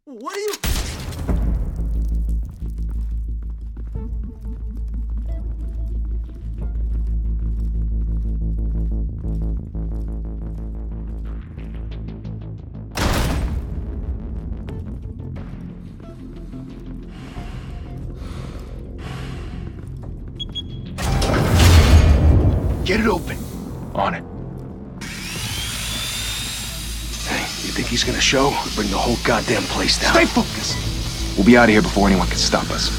What are you... Get it open. On it. Hey, you think he's gonna show? We'll bring the whole goddamn place down. Stay focused. We'll be out of here before anyone can stop us.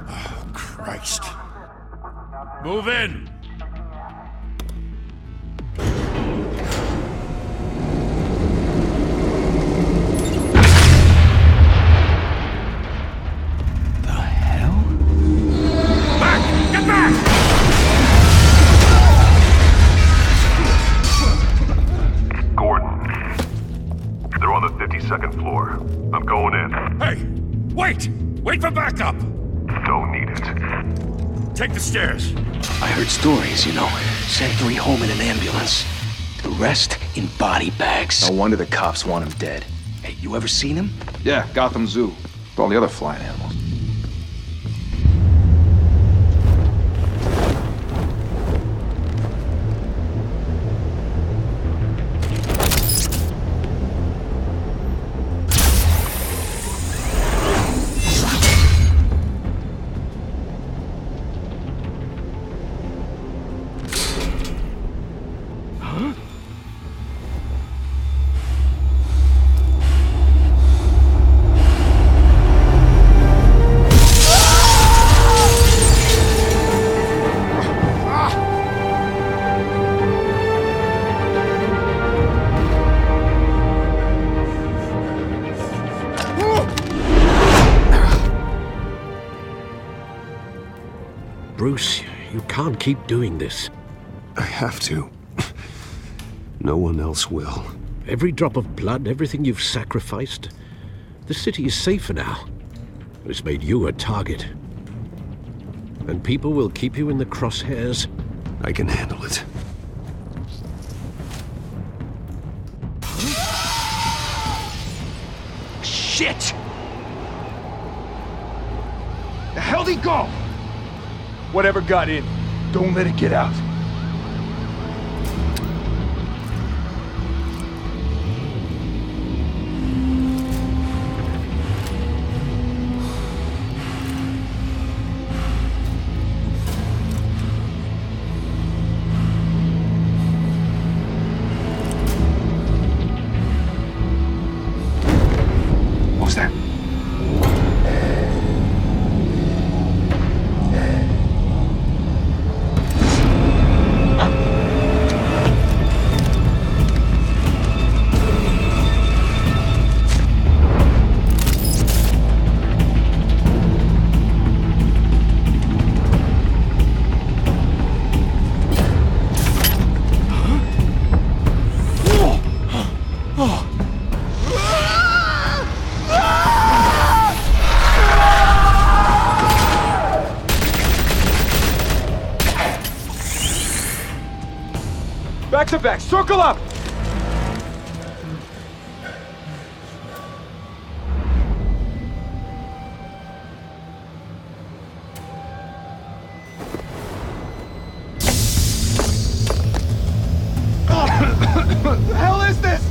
Oh, Christ. Move in! Second floor. I'm going in. Hey! Wait! Wait for backup! Don't need it. Take the stairs. I heard stories, you know. Sent 3 home in an ambulance. The rest in body bags. No wonder the cops want him dead. Hey, you ever seen him? Yeah, Gotham Zoo. With all the other flying animals. Bruce, you can't keep doing this. I have to. No one else will. Every drop of blood, everything you've sacrificed. The city is safer now. It's made you a target. And people will keep you in the crosshairs. I can handle it. Shit! The hell'd he go? Whatever got in, don't let it get out. Back to back, circle up! What the hell is this?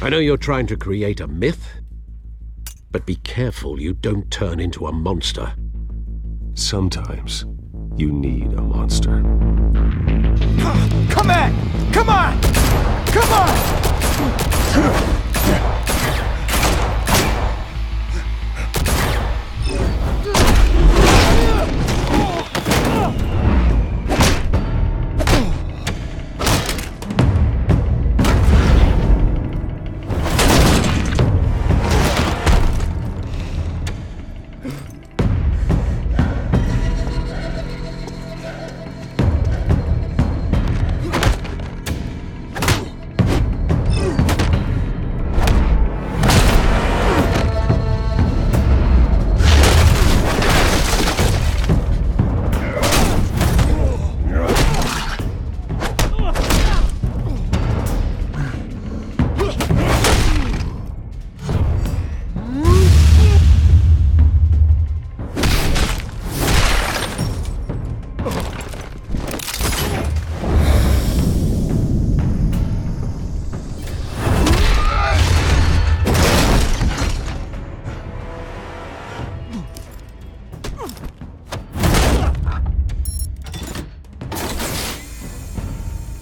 I know you're trying to create a myth, but be careful you don't turn into a monster. Sometimes you need a monster. Come on! Come on! Come on!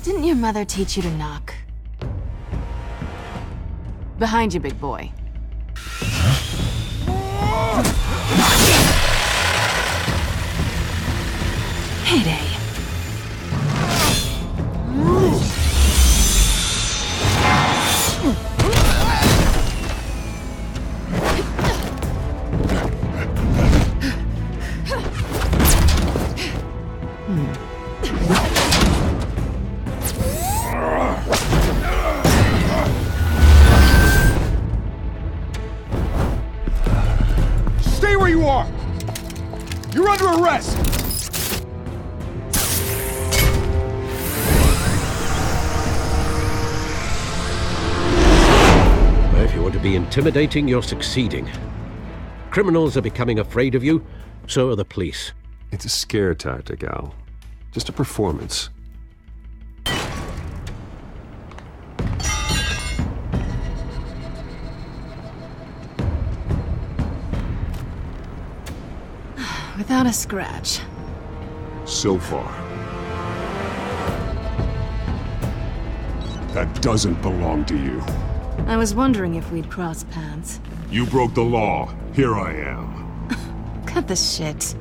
Didn't your mother teach you to knock? Behind you, big boy. Heyday. Stay where you are! You're under arrest! If you want to be intimidating, you're succeeding. Criminals are becoming afraid of you, so are the police. It's a scare tactic, Al. Just a performance. Without a scratch. So far. That doesn't belong to you. I was wondering if we'd cross paths. You broke the law. Here I am. Cut the shit.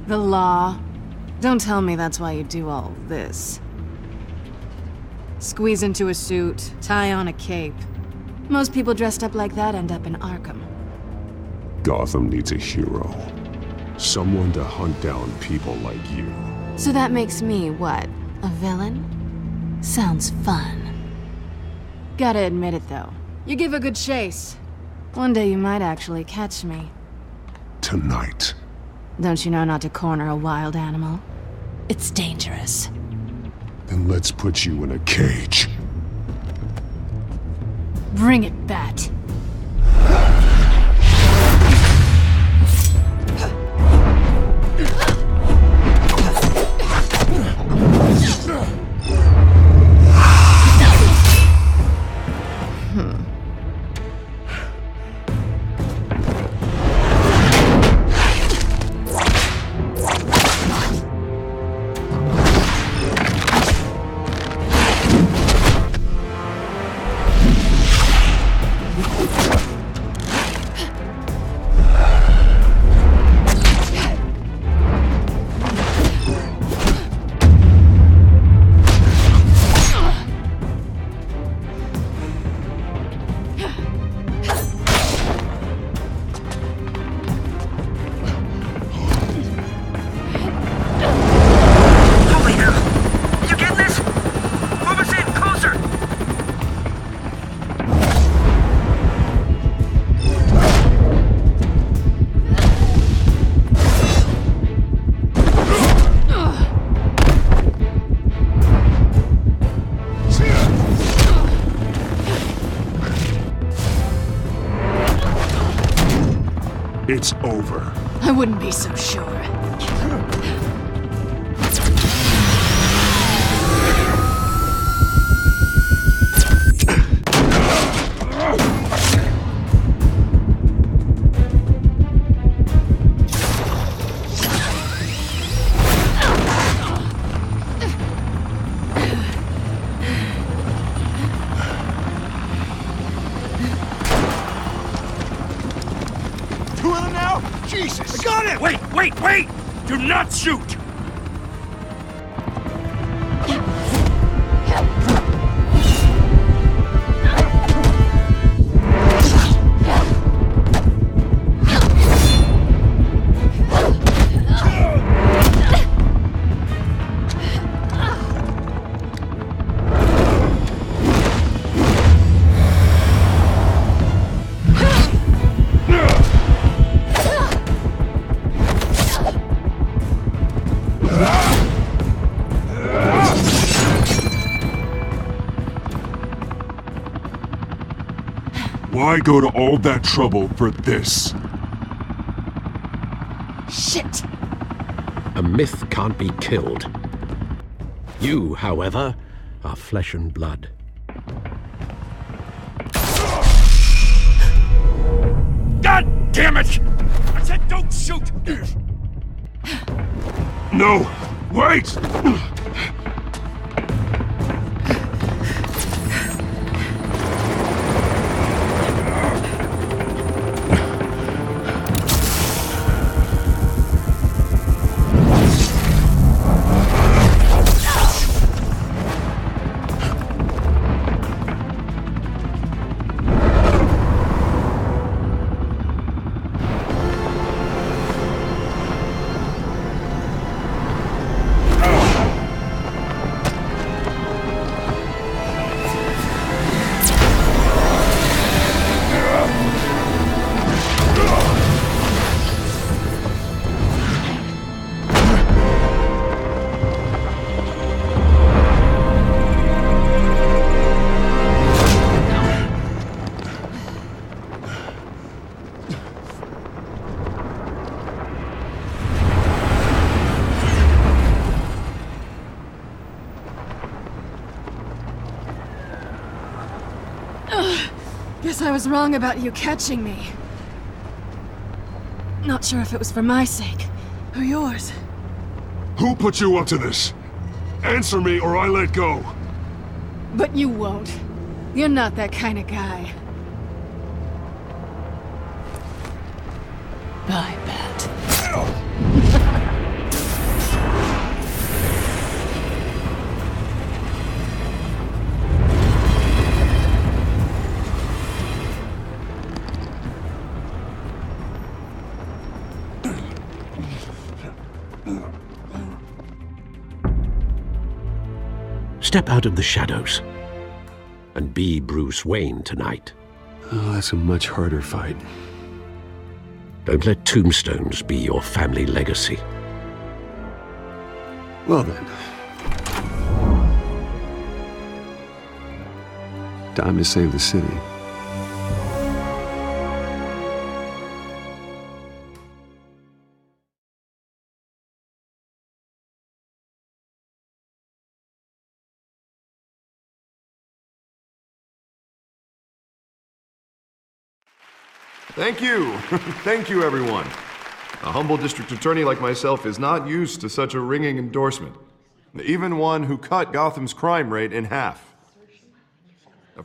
The law. Don't tell me that's why you do all this. Squeeze into a suit, tie on a cape. Most people dressed up like that end up in Arkham. Gotham needs a hero. Someone to hunt down people like you. So that makes me, what, a villain? Sounds fun. Gotta admit it, though. You give a good chase. One day you might actually catch me. Tonight. Don't you know not to corner a wild animal? It's dangerous. Then let's put you in a cage. Bring it, Bat. It's over. I wouldn't be so sure. Jesus! I got it! Wait! Do not shoot! Why go to all that trouble for this? Shit! A myth can't be killed. You, however, are flesh and blood. God damn it! I said don't shoot! No! Wait! Guess I was wrong about you catching me. Not sure if it was for my sake, or yours. Who put you up to this? Answer me or I let go. But you won't. You're not that kind of guy. Bye, Bat. Step out of the shadows and be Bruce Wayne tonight. Oh, that's a much harder fight. Don't let tombstones be your family legacy. Well then. Time to save the city. Thank you. Thank you, everyone. A humble district attorney like myself is not used to such a ringing endorsement. Even one who cut Gotham's crime rate in half.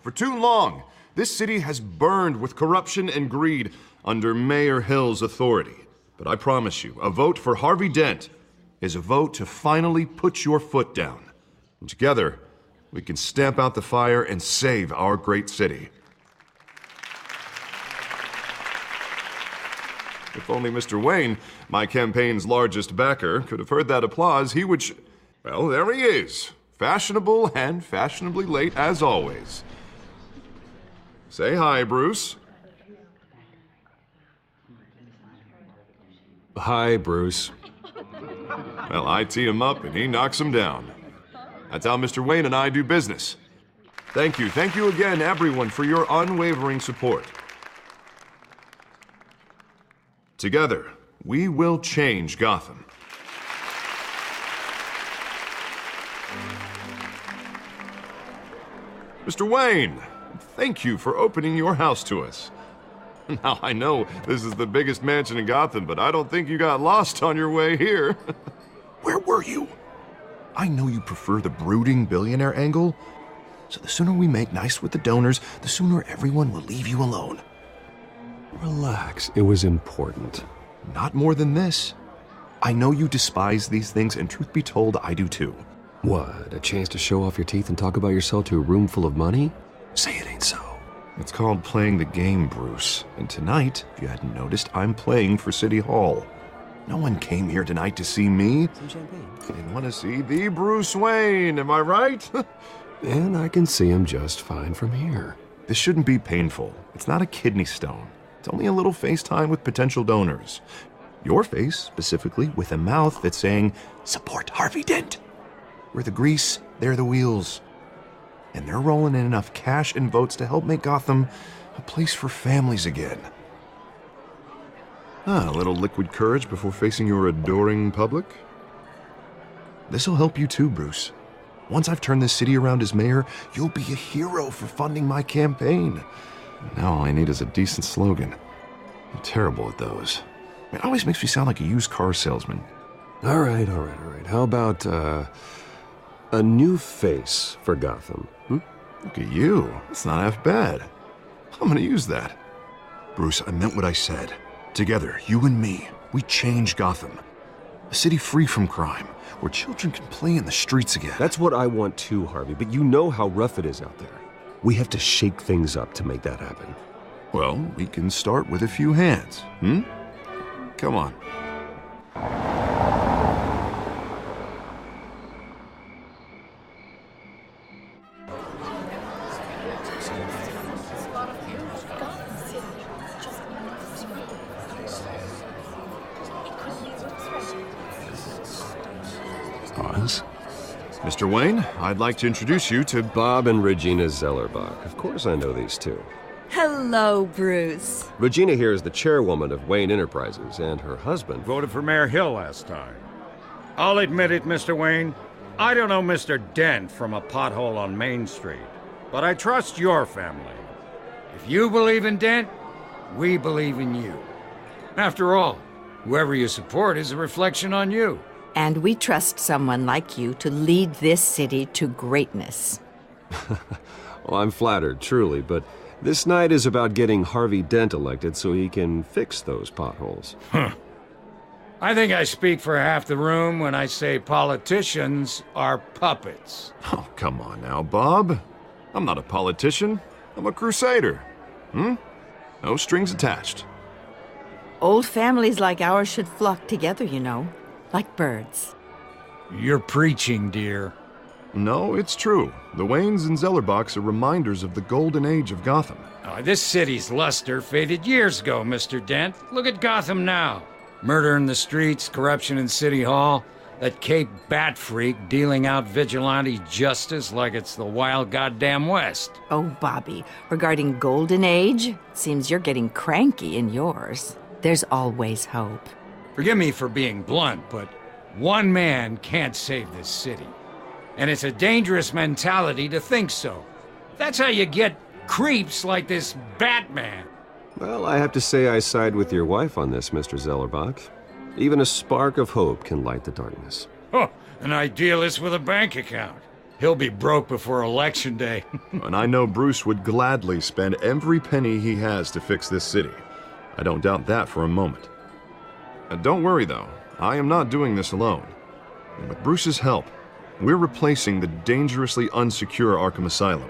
For too long, this city has burned with corruption and greed under Mayor Hill's authority. But I promise you, a vote for Harvey Dent is a vote to finally put your foot down. And together, we can stamp out the fire and save our great city. If only Mr. Wayne, my campaign's largest backer, could have heard that applause, he would well, there he is. Fashionable and fashionably late as always. Say hi, Bruce. Hi, Bruce. Well, I tee him up and he knocks him down. That's how Mr. Wayne and I do business. Thank you again, everyone, for your unwavering support. Together, we will change Gotham. Mr. Wayne, thank you for opening your house to us. Now, I know this is the biggest mansion in Gotham, but I don't think you got lost on your way here. Where were you? I know you prefer the brooding billionaire angle, so the sooner we make nice with the donors, the sooner everyone will leave you alone. Relax, it was important. Not more than this. I know you despise these things, and truth be told, I do too. What, a chance to show off your teeth and talk about yourself to a room full of money? Say it ain't so. It's called playing the game, Bruce. And tonight, if you hadn't noticed, I'm playing for City Hall. No one came here tonight to see me. Some champagne. They want to see the Bruce Wayne, am I right? And I can see him just fine from here. This shouldn't be painful. It's not a kidney stone. It's only a little FaceTime with potential donors. Your face, specifically, with a mouth that's saying, support Harvey Dent. We're the grease, they're the wheels. And they're rolling in enough cash and votes to help make Gotham a place for families again. A little liquid courage before facing your adoring public. This'll help you too, Bruce. Once I've turned this city around as mayor, you'll be a hero for funding my campaign. Now all I need is a decent slogan. I'm terrible at those. It always makes me sound like a used car salesman. All right. How about, a new face for Gotham? Look at you. That's not half bad. I'm gonna use that. Bruce, I meant what I said. Together, you and me, we change Gotham. A city free from crime, where children can play in the streets again. That's what I want too, Harvey, but you know how rough it is out there. We have to shake things up to make that happen. Well, we can start with a few hands, Come on. Pause. Mr. Wayne, I'd like to introduce you to Bob and Regina Zellerbach. Of course I know these two. Hello, Bruce. Regina here is the chairwoman of Wayne Enterprises, and her husband Voted for Mayor Hill last time. I'll admit it, Mr. Wayne. I don't know Mr. Dent from a pothole on Main Street, but I trust your family. If you believe in Dent, we believe in you. After all, whoever you support is a reflection on you. And we trust someone like you to lead this city to greatness. Well, I'm flattered, truly, but this night is about getting Harvey Dent elected so he can fix those potholes. I think I speak for half the room when I say politicians are puppets. Oh, come on now, Bob. I'm not a politician. I'm a crusader. No strings attached. Old families like ours should flock together, you know, like birds. You're preaching, dear. No, it's true. The Waynes and Zellerbachs are reminders of the golden age of Gotham. This city's luster faded years ago, Mr. Dent. Look at Gotham now. Murder in the streets, corruption in City Hall, that Cape Bat freak dealing out vigilante justice like it's the wild goddamn West. Oh, Bobby, regarding Golden Age, seems you're getting cranky in yours. There's always hope. Forgive me for being blunt, but one man can't save this city. And it's a dangerous mentality to think so. That's how you get creeps like this Batman. Well, I have to say I side with your wife on this, Mr. Zellerbach. Even a spark of hope can light the darkness. Oh, an idealist with a bank account. He'll be broke before Election Day. And I know Bruce would gladly spend every penny he has to fix this city. I don't doubt that for a moment. Don't worry, though. I am not doing this alone. And with Bruce's help, we're replacing the dangerously unsecure Arkham Asylum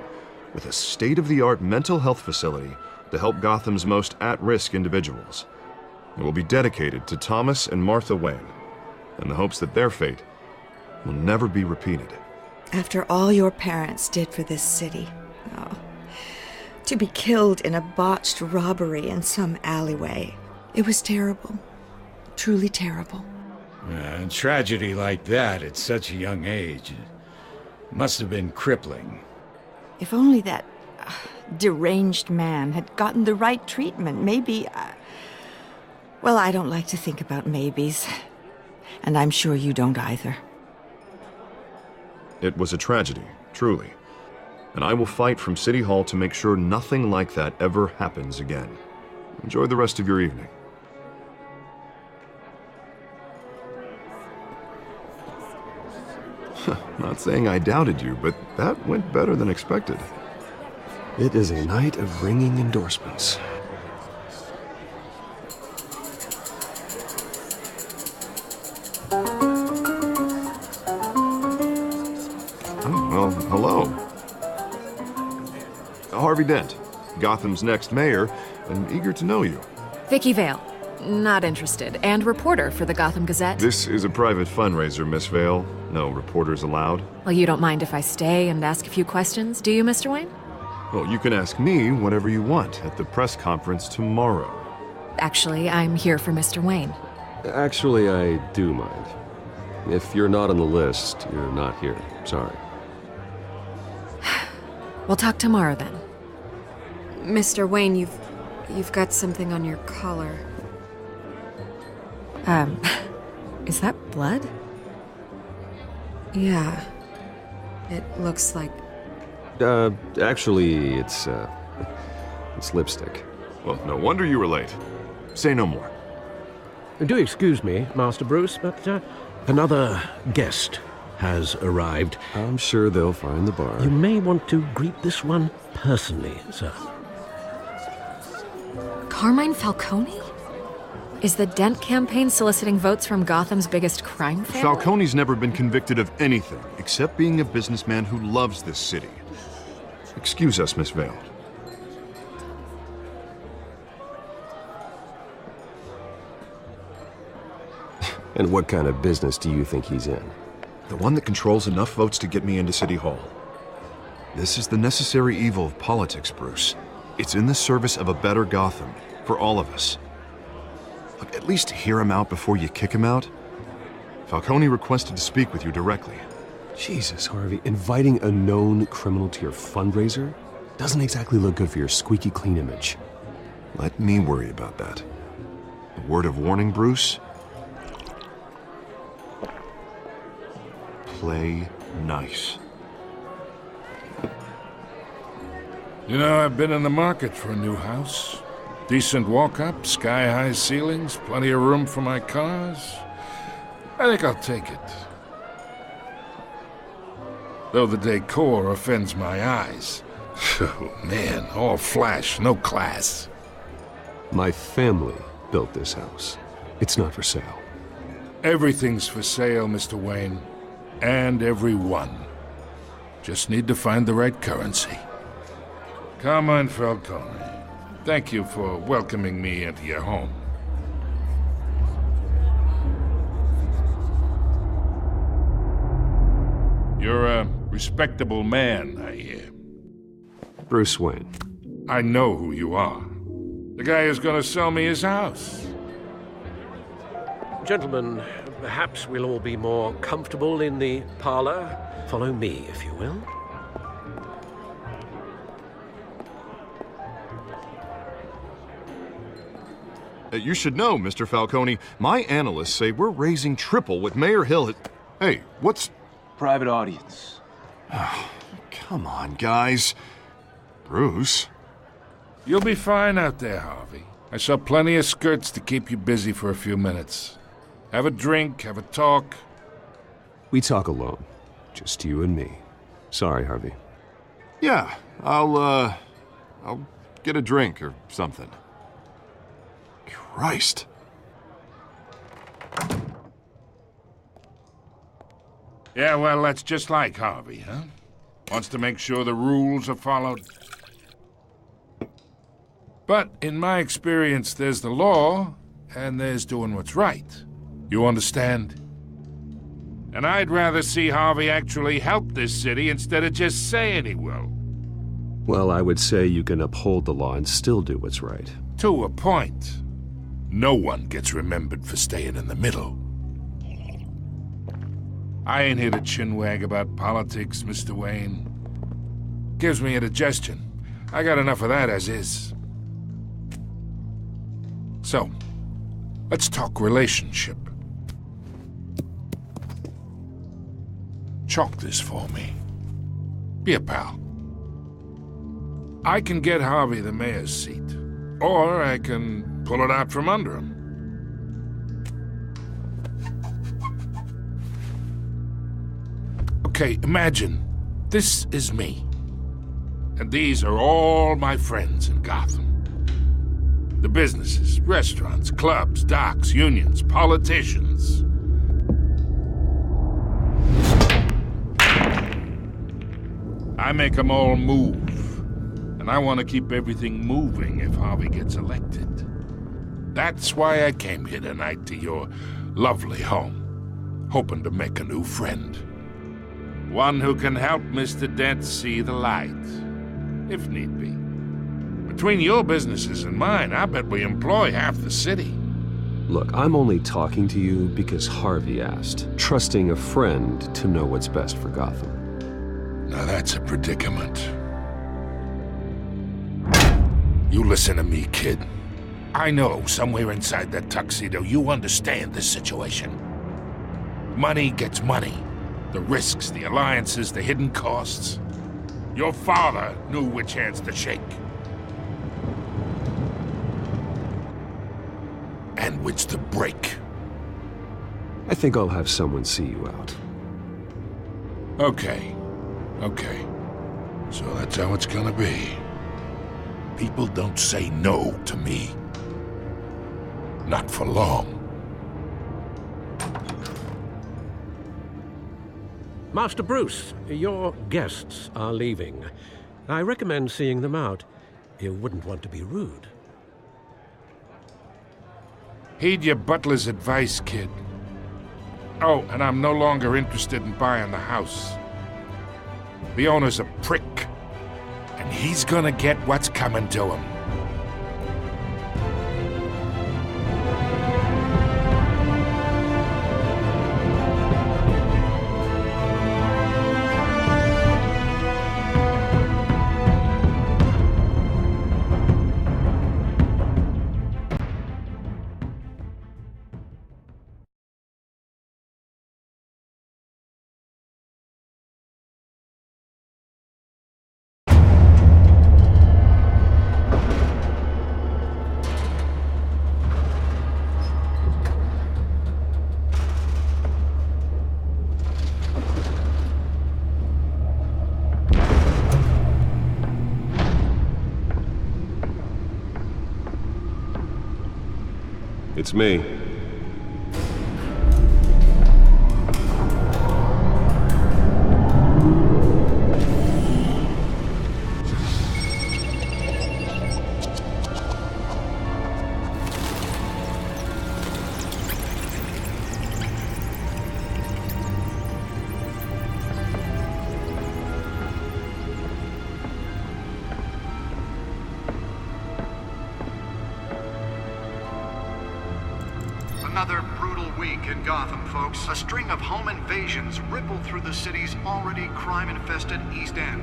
with a state-of-the-art mental health facility to help Gotham's most at-risk individuals. It will be dedicated to Thomas and Martha Wayne, in the hopes that their fate will never be repeated. After all your parents did for this city, to be killed in a botched robbery in some alleyway, it was terrible. Truly terrible. A tragedy like that at such a young age must have been crippling. If only that deranged man had gotten the right treatment, maybe... Well, I don't like to think about maybes. And I'm sure you don't either. It was a tragedy, truly. And I will fight from City Hall to make sure nothing like that ever happens again. Enjoy the rest of your evening. Not saying I doubted you, but that went better than expected. It is a night of ringing endorsements. Well, hello. Harvey Dent, Gotham's next mayor, and eager to know you. Vicky Vale. Not interested. And reporter for the Gotham Gazette. This is a private fundraiser, Miss Vale. No reporters allowed. Well, you don't mind if I stay and ask a few questions, do you, Mr. Wayne? Well, you can ask me whatever you want at the press conference tomorrow. Actually, I'm here for Mr. Wayne. Actually, I do mind. If you're not on the list, you're not here. Sorry. We'll talk tomorrow then. Mr. Wayne, you've got something on your collar. Is that blood? Yeah. It looks like... Actually, it's lipstick. Well, no wonder you were late. Say no more. Do excuse me, Master Bruce, but another guest has arrived. I'm sure they'll find the bar. You may want to greet this one personally, sir. Carmine Falcone? Is the Dent campaign soliciting votes from Gotham's biggest crime family? Falcone's never been convicted of anything except being a businessman who loves this city. Excuse us, Miss Vale. And what kind of business do you think he's in? The one that controls enough votes to get me into City Hall. This is the necessary evil of politics, Bruce. It's in the service of a better Gotham, for all of us. Look, at least hear him out before you kick him out. Falcone requested to speak with you directly. Jesus, Harvey, inviting a known criminal to your fundraiser doesn't exactly look good for your squeaky clean image. Let me worry about that. A word of warning, Bruce? Play nice. You know, I've been in the market for a new house. Decent walk-up, sky-high ceilings, plenty of room for my cars. I think I'll take it. Though the decor offends my eyes. Oh, man, all flash, no class. My family built this house. It's not for sale. Everything's for sale, Mr. Wayne. And everyone. Just need to find the right currency. Carmine Falcone, thank you for welcoming me into your home. You're a respectable man, I hear. Bruce Wayne. I know who you are. The guy who's gonna sell me his house. Gentlemen, perhaps we'll all be more comfortable in the parlor. Follow me, if you will. You should know, Mr. Falcone, my analysts say we're raising triple what Mayor Hill had... Hey, what's... Private audience. Oh, come on, guys. Bruce? You'll be fine out there, Harvey. I saw plenty of skirts to keep you busy for a few minutes. Have a drink, have a talk. We talk alone. Just you and me. Sorry, Harvey. Yeah, I'll get a drink or something. Christ. Yeah, well, that's just like Harvey, huh? Wants to make sure the rules are followed. But in my experience, there's the law, and there's doing what's right. You understand? And I'd rather see Harvey actually help this city instead of just saying he will. Well, I would say you can uphold the law and still do what's right. To a point. No one gets remembered for staying in the middle. I ain't here to chinwag about politics, Mr. Wayne. Gives me indigestion. I got enough of that as is. So, Let's talk relationship. Chalk this for me. Be a pal. I can get Harvey the mayor's seat, or I can pull it out from under him. Okay, imagine this is me, and these are all my friends in Gotham. The businesses, restaurants, clubs, docks, unions, politicians. I make them all move, and I want to keep everything moving if Harvey gets elected. That's why I came here tonight to your lovely home, hoping to make a new friend. One who can help Mr. Dent see the light, if need be. Between your businesses and mine, I bet we employ half the city. Look, I'm only talking to you because Harvey asked, trusting a friend to know what's best for Gotham. Now that's a predicament. You listen to me, kid. I know somewhere inside that tuxedo you understand this situation. Money gets money. The risks, the alliances, the hidden costs. Your father knew which hands to shake. And which to break. I think I'll have someone see you out. Okay. So that's how it's gonna be. People don't say no to me. Not for long. Master Bruce, your guests are leaving. I recommend seeing them out. You wouldn't want to be rude. Heed your butler's advice, kid. Oh, and I'm no longer interested in buying the house. The owner's a prick, and he's gonna get what's coming to him. It's me. Another brutal week in Gotham, folks. A string of home invasions ripple through the city's already crime-infested East End.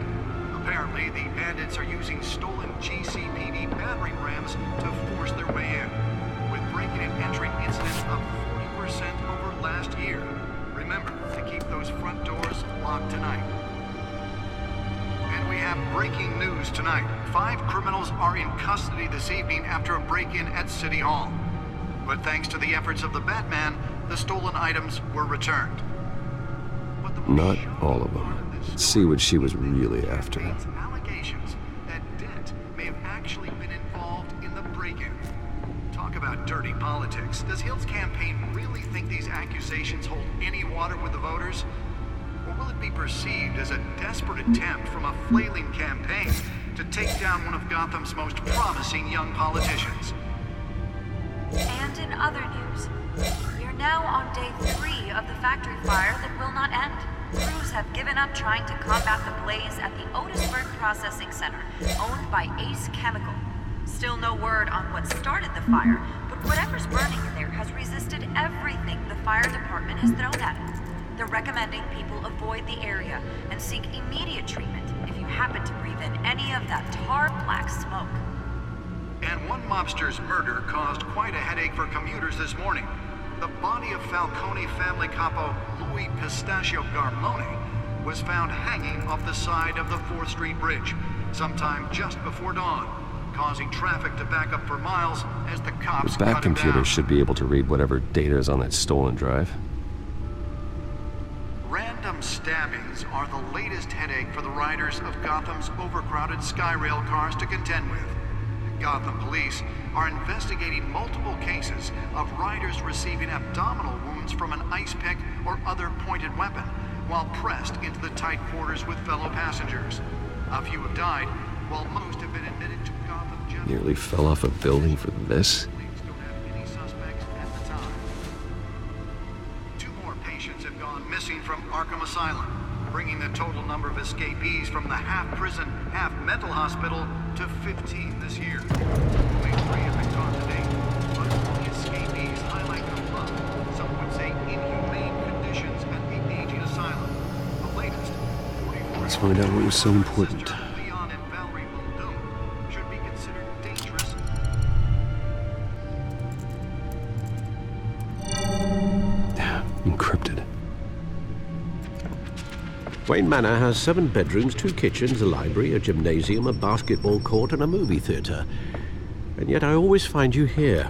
Apparently, the bandits are using stolen GCPD battering rams to force their way in, with breaking and entering incidents up 40% over last year. Remember to keep those front doors locked tonight. And we have breaking news tonight. 5 criminals are in custody this evening after a break-in at City Hall. But thanks to the efforts of the Batman, the stolen items were returned. Not all of them. Let's see what she was really after. Allegations that Dent may have actually been involved in the break-in. Talk about dirty politics. Does Hill's campaign really think these accusations hold any water with the voters? Or will it be perceived as a desperate attempt from a flailing campaign to take down one of Gotham's most promising young politicians? And in other news, we are now on day 3 of the factory fire that will not end. Crews have given up trying to combat the blaze at the Otisburg Processing Center, owned by Ace Chemical. Still no word on what started the fire, but whatever's burning in there has resisted everything the fire department has thrown at it. They're recommending people avoid the area and seek immediate treatment if you happen to breathe in any of that tar black smoke. And one mobster's murder caused quite a headache for commuters this morning. The body of Falcone family capo Louis Pistachio Garmone was found hanging off the side of the 4th Street Bridge sometime just before dawn, causing traffic to back up for miles as the cops The back cut him computer down. should be able to read whatever data is on that stolen drive. Random stabbings are the latest headache for the riders of Gotham's overcrowded Skyrail cars to contend with. Gotham police are investigating multiple cases of riders receiving abdominal wounds from an ice pick or other pointed weapon while pressed into the tight quarters with fellow passengers. A few have died, while most have been admitted to Gotham General. Nearly fell off a building for this? Police don't have any suspects at the time. 2 more patients have gone missing from Arkham Asylum, bringing the total number of escapees from the half-prison, half-mental hospital to 15 this year. Only 3 have been caught to date, but the escapees highlight the rough, some would say inhumane conditions at the aging asylum. The latest, 44 Let's find out what was so important. Leon and Valerie Muldoon should be considered dangerous. Encrypted. Wayne Manor has 7 bedrooms, 2 kitchens, a library, a gymnasium, a basketball court, and a movie theatre. And yet I always find you here,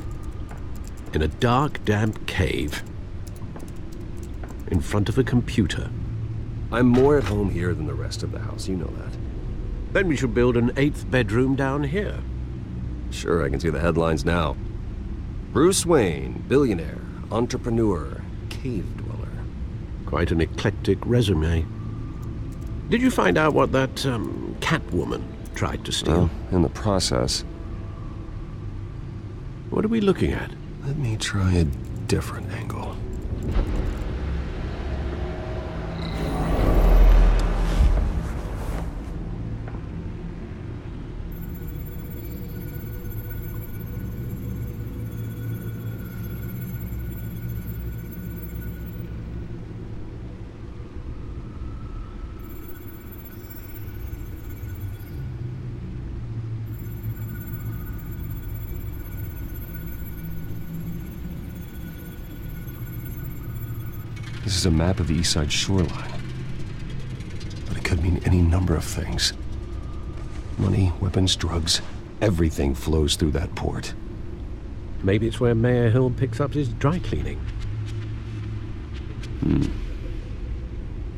in a dark, damp cave, in front of a computer. I'm more at home here than the rest of the house, you know that. Then we should build an 8th bedroom down here. Sure, I can see the headlines now. Bruce Wayne, billionaire, entrepreneur, cave dweller. Quite an eclectic resume. Did you find out what that, Catwoman tried to steal? Well, in the process. What are we looking at? Let me try a different angle. This is a map of the East Side shoreline. But it could mean any number of things. Money, weapons, drugs, everything flows through that port. Maybe it's where Mayor Hill picks up his dry cleaning.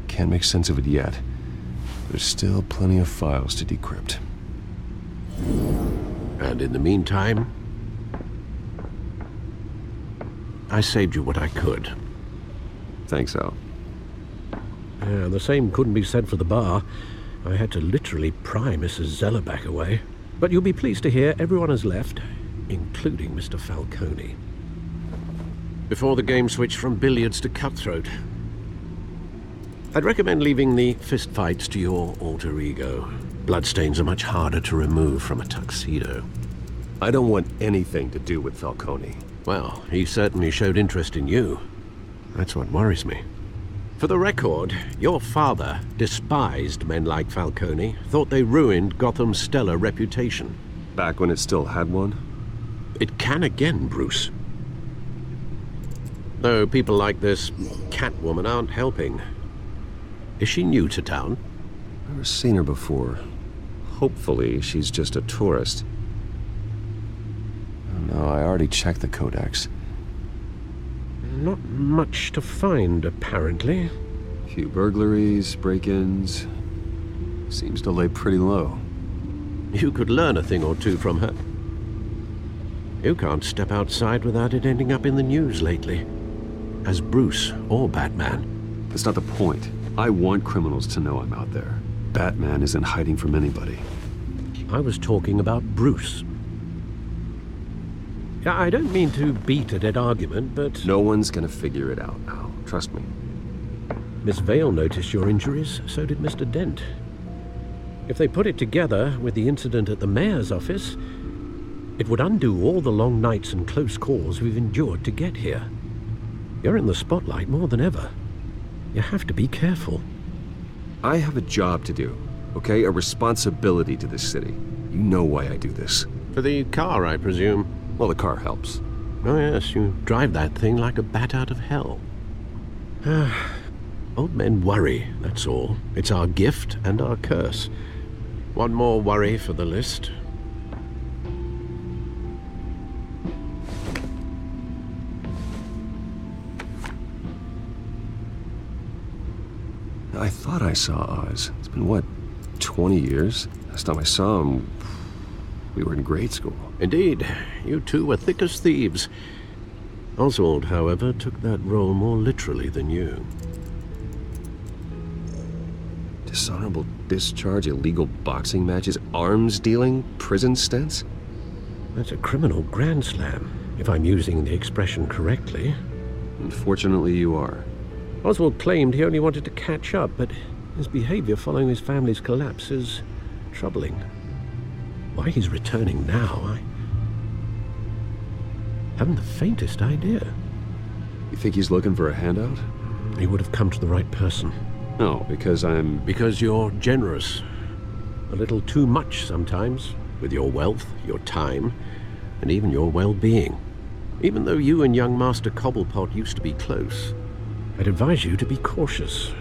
Can't make sense of it yet. There's still plenty of files to decrypt. And in the meantime, I saved you what I could. Thanks, Al. Yeah, the same couldn't be said for the bar. I had to literally pry Mrs. Zellerback away. But you'll be pleased to hear everyone has left, including Mr. Falcone. Before the game switched from billiards to cutthroat. I'd recommend leaving the fistfights to your alter ego. Bloodstains are much harder to remove from a tuxedo. I don't want anything to do with Falcone. Well, he certainly showed interest in you. That's what worries me. For the record, your father despised men like Falcone, thought they ruined Gotham's stellar reputation. Back when it still had one? It can again, Bruce. Though people like this Catwoman aren't helping. Is she new to town? Never seen her before. Hopefully, she's just a tourist. Oh, no, I already checked the codex. Not much to find, apparently. Few burglaries, break-ins. Seems to lay pretty low. You could learn a thing or two from her. You can't step outside without it ending up in the news lately. As Bruce or Batman. That's not the point. I want criminals to know I'm out there. Batman isn't hiding from anybody. I was talking about Bruce. I don't mean to beat a dead argument, but... No one's gonna figure it out now. Trust me. Miss Vale noticed your injuries, so did Mr. Dent. If they put it together with the incident at the mayor's office, it would undo all the long nights and close calls we've endured to get here. You're in the spotlight more than ever. You have to be careful. I have a job to do, okay? A responsibility to this city. You know why I do this. For the car, I presume? Well, the car helps. Oh yes, you drive that thing like a bat out of hell. Old men worry, that's all. It's our gift and our curse. One more worry for the list. I thought I saw Oz. It's been, what, 20 years? Last time I saw him, we were in grade school. Indeed, you two were thick as thieves. Oswald, however, took that role more literally than you. Dishonorable discharge, illegal boxing matches, arms dealing, prison stints? That's a criminal grand slam, if I'm using the expression correctly. Unfortunately, you are. Oswald claimed he only wanted to catch up, but his behavior following his family's collapse is troubling. Why he's returning now, I haven't the faintest idea. You think he's looking for a handout? He would have come to the right person. No, because I'm... Because you're generous. A little too much sometimes, with your wealth, your time, and even your well-being. Even though you and young Master Cobblepot used to be close, I'd advise you to be cautious.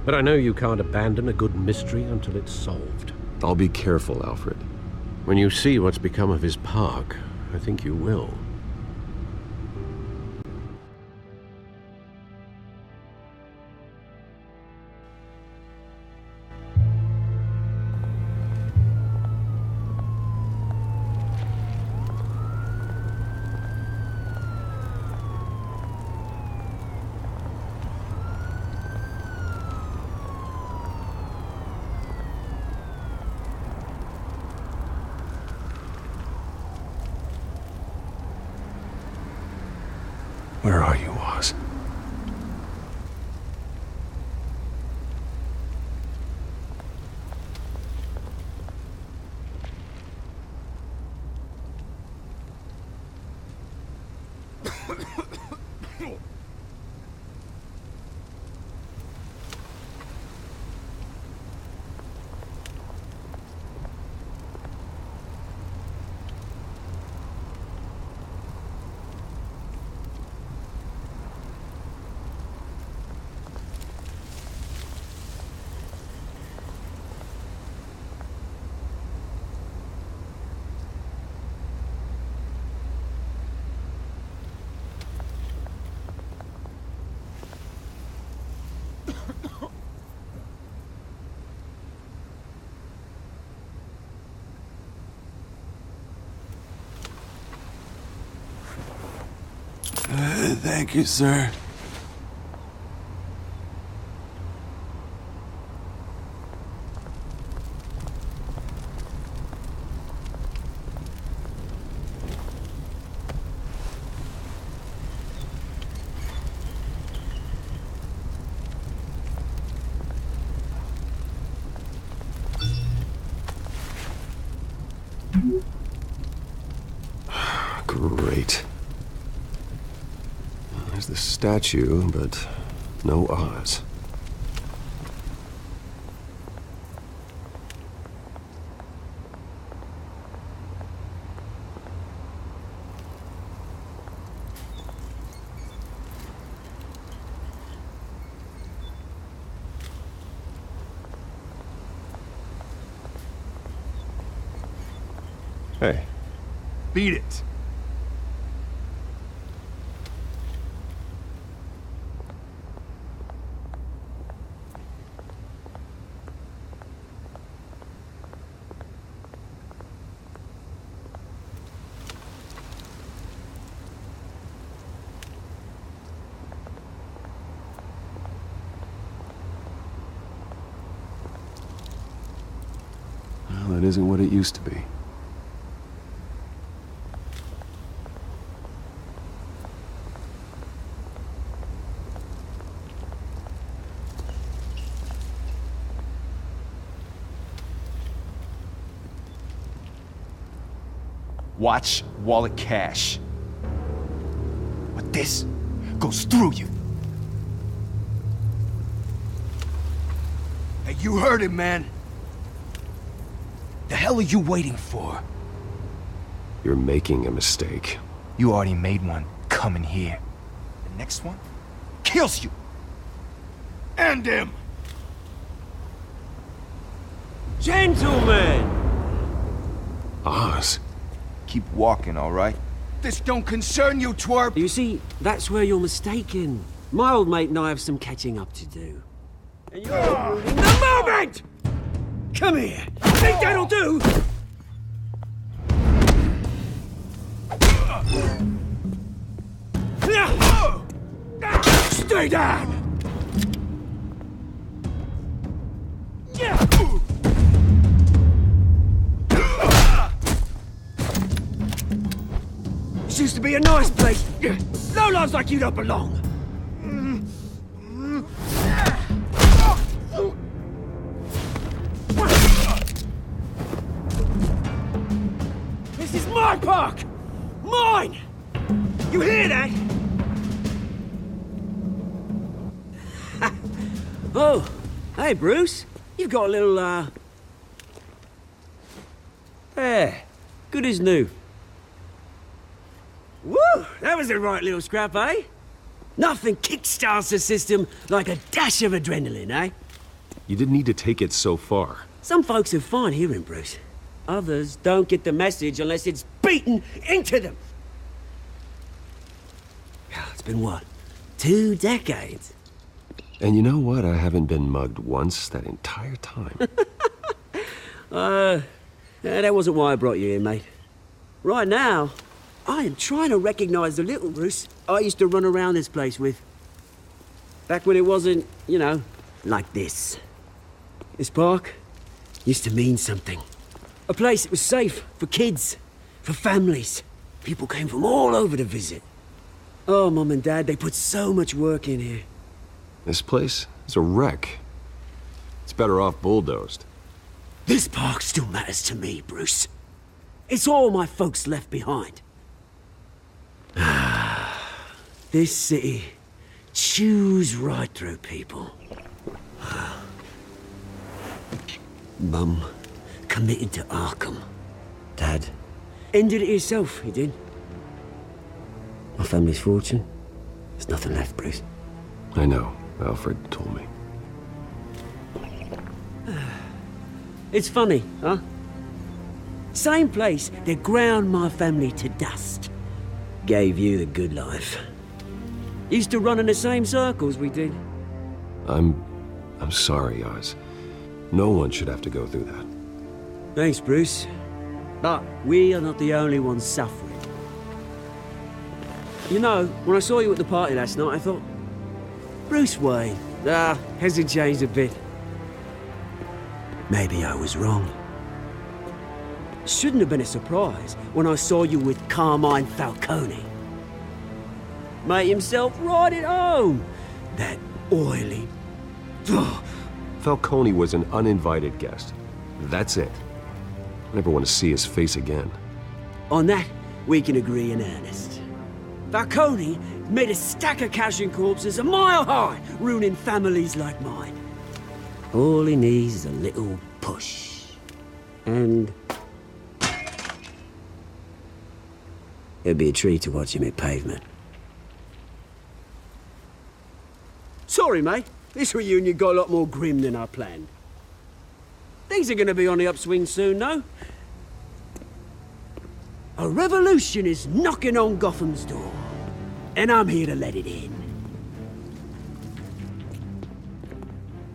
But I know you can't abandon a good mystery until it's solved. I'll be careful, Alfred. When you see what's become of his park, I think you will. Where are you, Oz? Thank you, sir. Great. There's the statue, but no Oz. Hey. Beat it. Well, that isn't what it used to be. Watch wallet cash. But this goes through you. Hey, you heard it, man. The hell are you waiting for? You're making a mistake. You already made one coming here. The next one kills you. And him. Gentlemen! Oz. Keep walking, all right? This don't concern you, twerp! You see, that's where you're mistaken. My old mate and I have some catching up to do. And you're ruining the moment! Come here! Think that'll do? Stay down! This used to be a nice place. Lowlifes like you don't belong. This is my park! Mine! You hear that? Oh, hey, Bruce. You've got a little, There. Good as new. Woo! That was a right little scrap, eh? Nothing kickstarts the system like a dash of adrenaline, eh? You didn't need to take it so far. Some folks have fine hearing, Bruce. Others don't get the message unless it's beaten into them. It's been what? 2 decades? And you know what? I haven't been mugged once that entire time. That wasn't why I brought you here, mate. Right now, I am trying to recognize the little Bruce I used to run around this place with. Back when it wasn't, you know, like this. This park used to mean something. A place that was safe for kids, for families. People came from all over to visit. Oh, Mum and Dad, they put so much work in here. This place is a wreck. It's better off bulldozed. This park still matters to me, Bruce. It's all my folks left behind. This city chews right through people. Mum committed to Arkham. Dad ended it himself, he did. My family's fortune, there's nothing left, Bruce. I know. Alfred told me. It's funny, huh? Same place that ground my family to dust. Gave you the good life. Used to run in the same circles we did. I'm sorry, Oz. No one should have to go through that. Thanks, Bruce. But we are not the only ones suffering. You know, when I saw you at the party last night, I thought, Bruce Wayne. Hasn't changed a bit. Maybe I was wrong. Shouldn't have been a surprise when I saw you with Carmine Falcone. Made himself right at home. That oily... Falcone was an uninvited guest. That's it. I never want to see his face again. On that, we can agree in earnest. Falcone made a stack of cash and corpses a mile high, ruining families like mine. All he needs is a little push. And... it'd be a treat to watch him hit pavement. Sorry, mate. This reunion got a lot more grim than I planned. Things are gonna be on the upswing soon, no? A revolution is knocking on Gotham's door. And I'm here to let it in.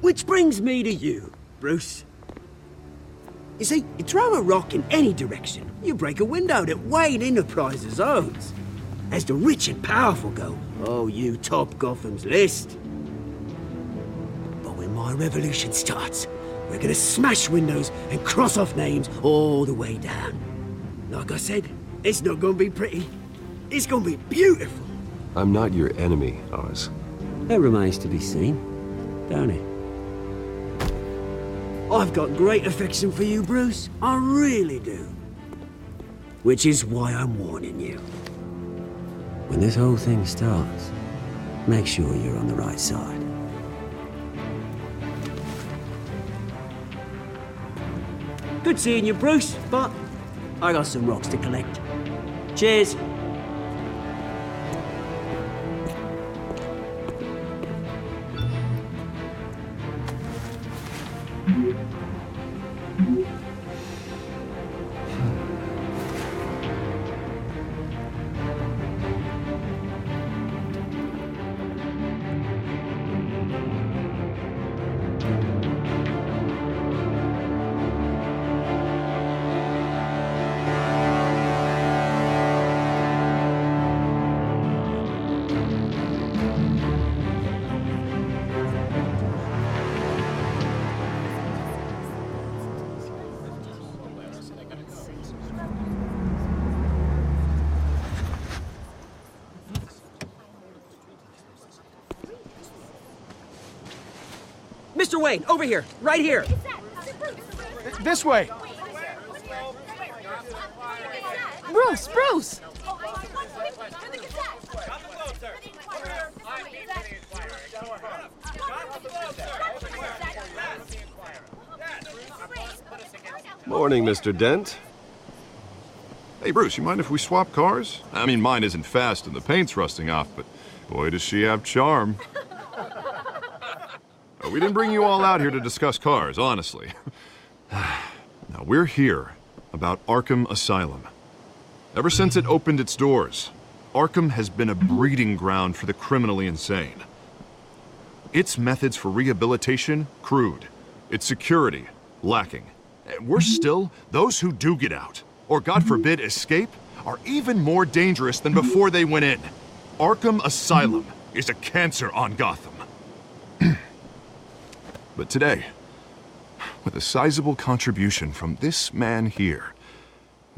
Which brings me to you, Bruce. You see, you throw a rock in any direction, you break a window that Wayne Enterprises owns. As the rich and powerful go, oh, you top Gotham's list. But when my revolution starts, we're gonna smash windows and cross off names all the way down. Like I said, it's not gonna be pretty. It's gonna be beautiful. I'm not your enemy, Oz. That remains to be seen, don't it? I've got great affection for you, Bruce. I really do. Which is why I'm warning you. When this whole thing starts, make sure you're on the right side. Good seeing you, Bruce, but I got some rocks to collect. Cheers. Mr. Wayne, over here, right here. This way. Bruce! Morning, Mr. Dent. Hey, Bruce, you mind if we swap cars? I mean, mine isn't fast and the paint's rusting off, but boy, does she have charm. We didn't bring you all out here to discuss cars, honestly. Now, we're here about Arkham Asylum. Ever since it opened its doors, Arkham has been a breeding ground for the criminally insane. Its methods for rehabilitation, crude. Its security, lacking. And worse still, those who do get out, or God forbid escape, are even more dangerous than before they went in. Arkham Asylum is a cancer on Gotham. But today, with a sizable contribution from this man here,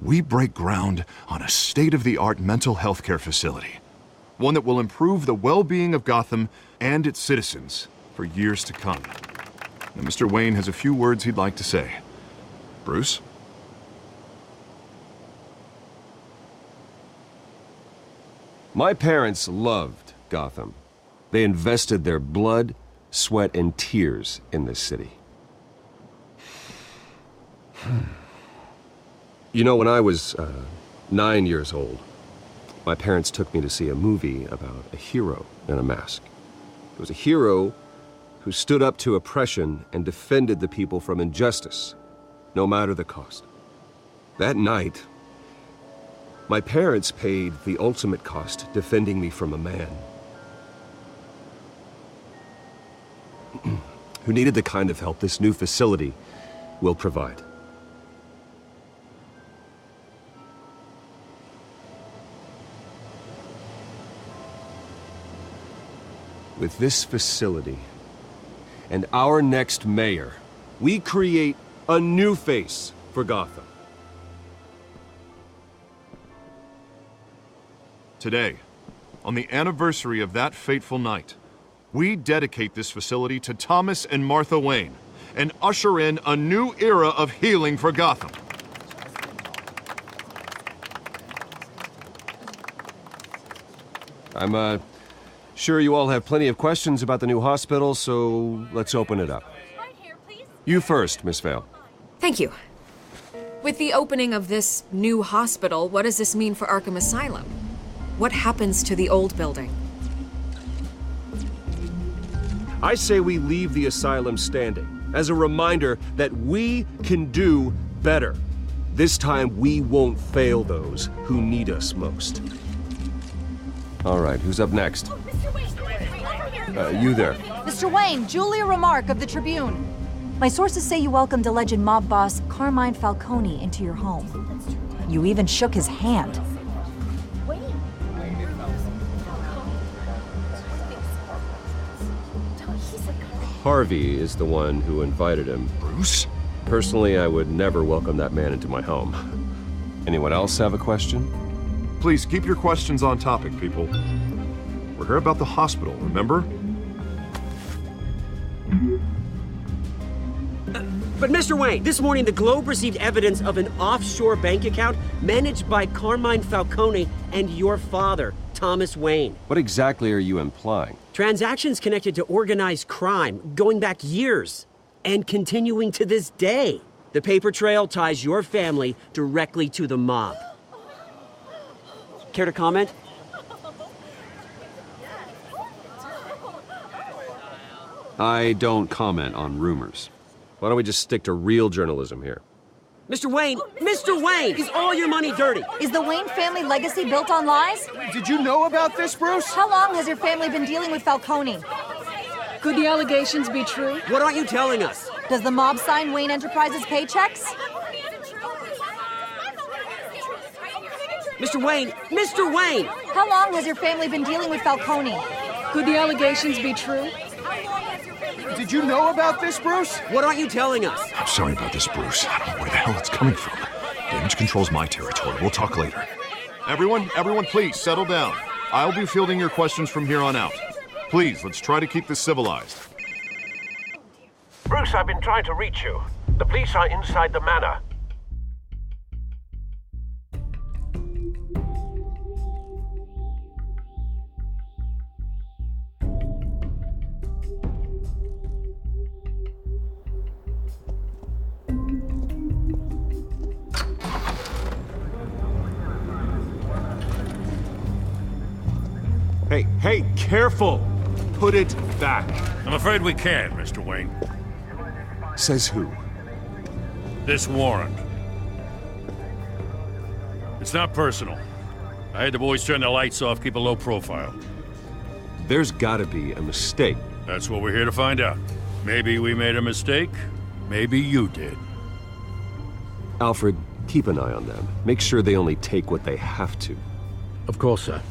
we break ground on a state-of-the-art mental health care facility. One that will improve the well-being of Gotham and its citizens for years to come. And Mr. Wayne has a few words he'd like to say. Bruce? My parents loved Gotham. They invested their blood, sweat, and tears in this city. You know, when I was 9 years old, my parents took me to see a movie about a hero in a mask. It was a hero who stood up to oppression and defended the people from injustice, no matter the cost. That night, my parents paid the ultimate cost defending me from a man who needed the kind of help this new facility will provide. With this facility and our next mayor, we create a new face for Gotham. Today, on the anniversary of that fateful night, we dedicate this facility to Thomas and Martha Wayne and usher in a new era of healing for Gotham. I'm sure you all have plenty of questions about the new hospital, so let's open it up. You first, Miss Vale. Thank you. With the opening of this new hospital, what does this mean for Arkham Asylum? What happens to the old building? I say we leave the asylum standing as a reminder that we can do better. This time we won't fail those who need us most. All right, who's up next? You there. Mr. Wayne, Julia Remark of the Tribune. My sources say you welcomed alleged mob boss Carmine Falcone into your home. You even shook his hand. Harvey is the one who invited him. Bruce? Personally, I would never welcome that man into my home. Anyone else have a question? Please keep your questions on topic, people. We're here about the hospital, remember? But Mr. Wayne, this morning the Globe received evidence of an offshore bank account managed by Carmine Falcone and your father, Thomas Wayne. What exactly are you implying? Transactions connected to organized crime going back years and continuing to this day. The paper trail ties your family directly to the mob. Care to comment? I don't comment on rumors. Why don't we just stick to real journalism here? Mr. Wayne! Mr. Wayne! Is all your money dirty? Is the Wayne family legacy built on lies? Did you know about this, Bruce? How long has your family been dealing with Falcone? Could the allegations be true? What aren't you telling us? Does the mob sign Wayne Enterprises paychecks? Mr. Wayne! Mr. Wayne! How long has your family been dealing with Falcone? Could the allegations be true? Did you know about this, Bruce? What aren't you telling us? I'm sorry about this, Bruce. I don't know where the hell it's coming from. Damage control's my territory. We'll talk later. Everyone, please settle down. I'll be fielding your questions from here on out. Please, let's try to keep this civilized. Bruce, I've been trying to reach you. The police are inside the manor. Hey, careful! Put it back. I'm afraid we can't, Mr. Wayne. Says who? This warrant. It's not personal. I had the boys turn the lights off, keep a low profile. There's gotta be a mistake. That's what we're here to find out. Maybe we made a mistake. Maybe you did. Alfred, keep an eye on them. Make sure they only take what they have to. Of course, sir.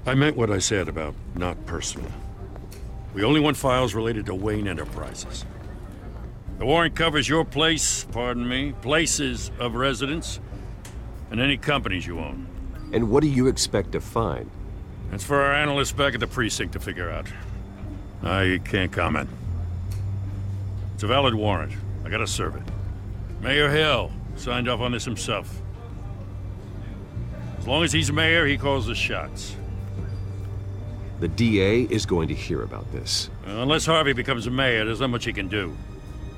I meant what I said about not personal. We only want files related to Wayne Enterprises. The warrant covers your place, pardon me, places of residence, and any companies you own. And what do you expect to find? That's for our analysts back at the precinct to figure out. I can't comment. It's a valid warrant. I gotta serve it. Mayor Hill signed off on this himself. As long as he's mayor, he calls the shots. The DA is going to hear about this. Unless Harvey becomes mayor, there's not much he can do.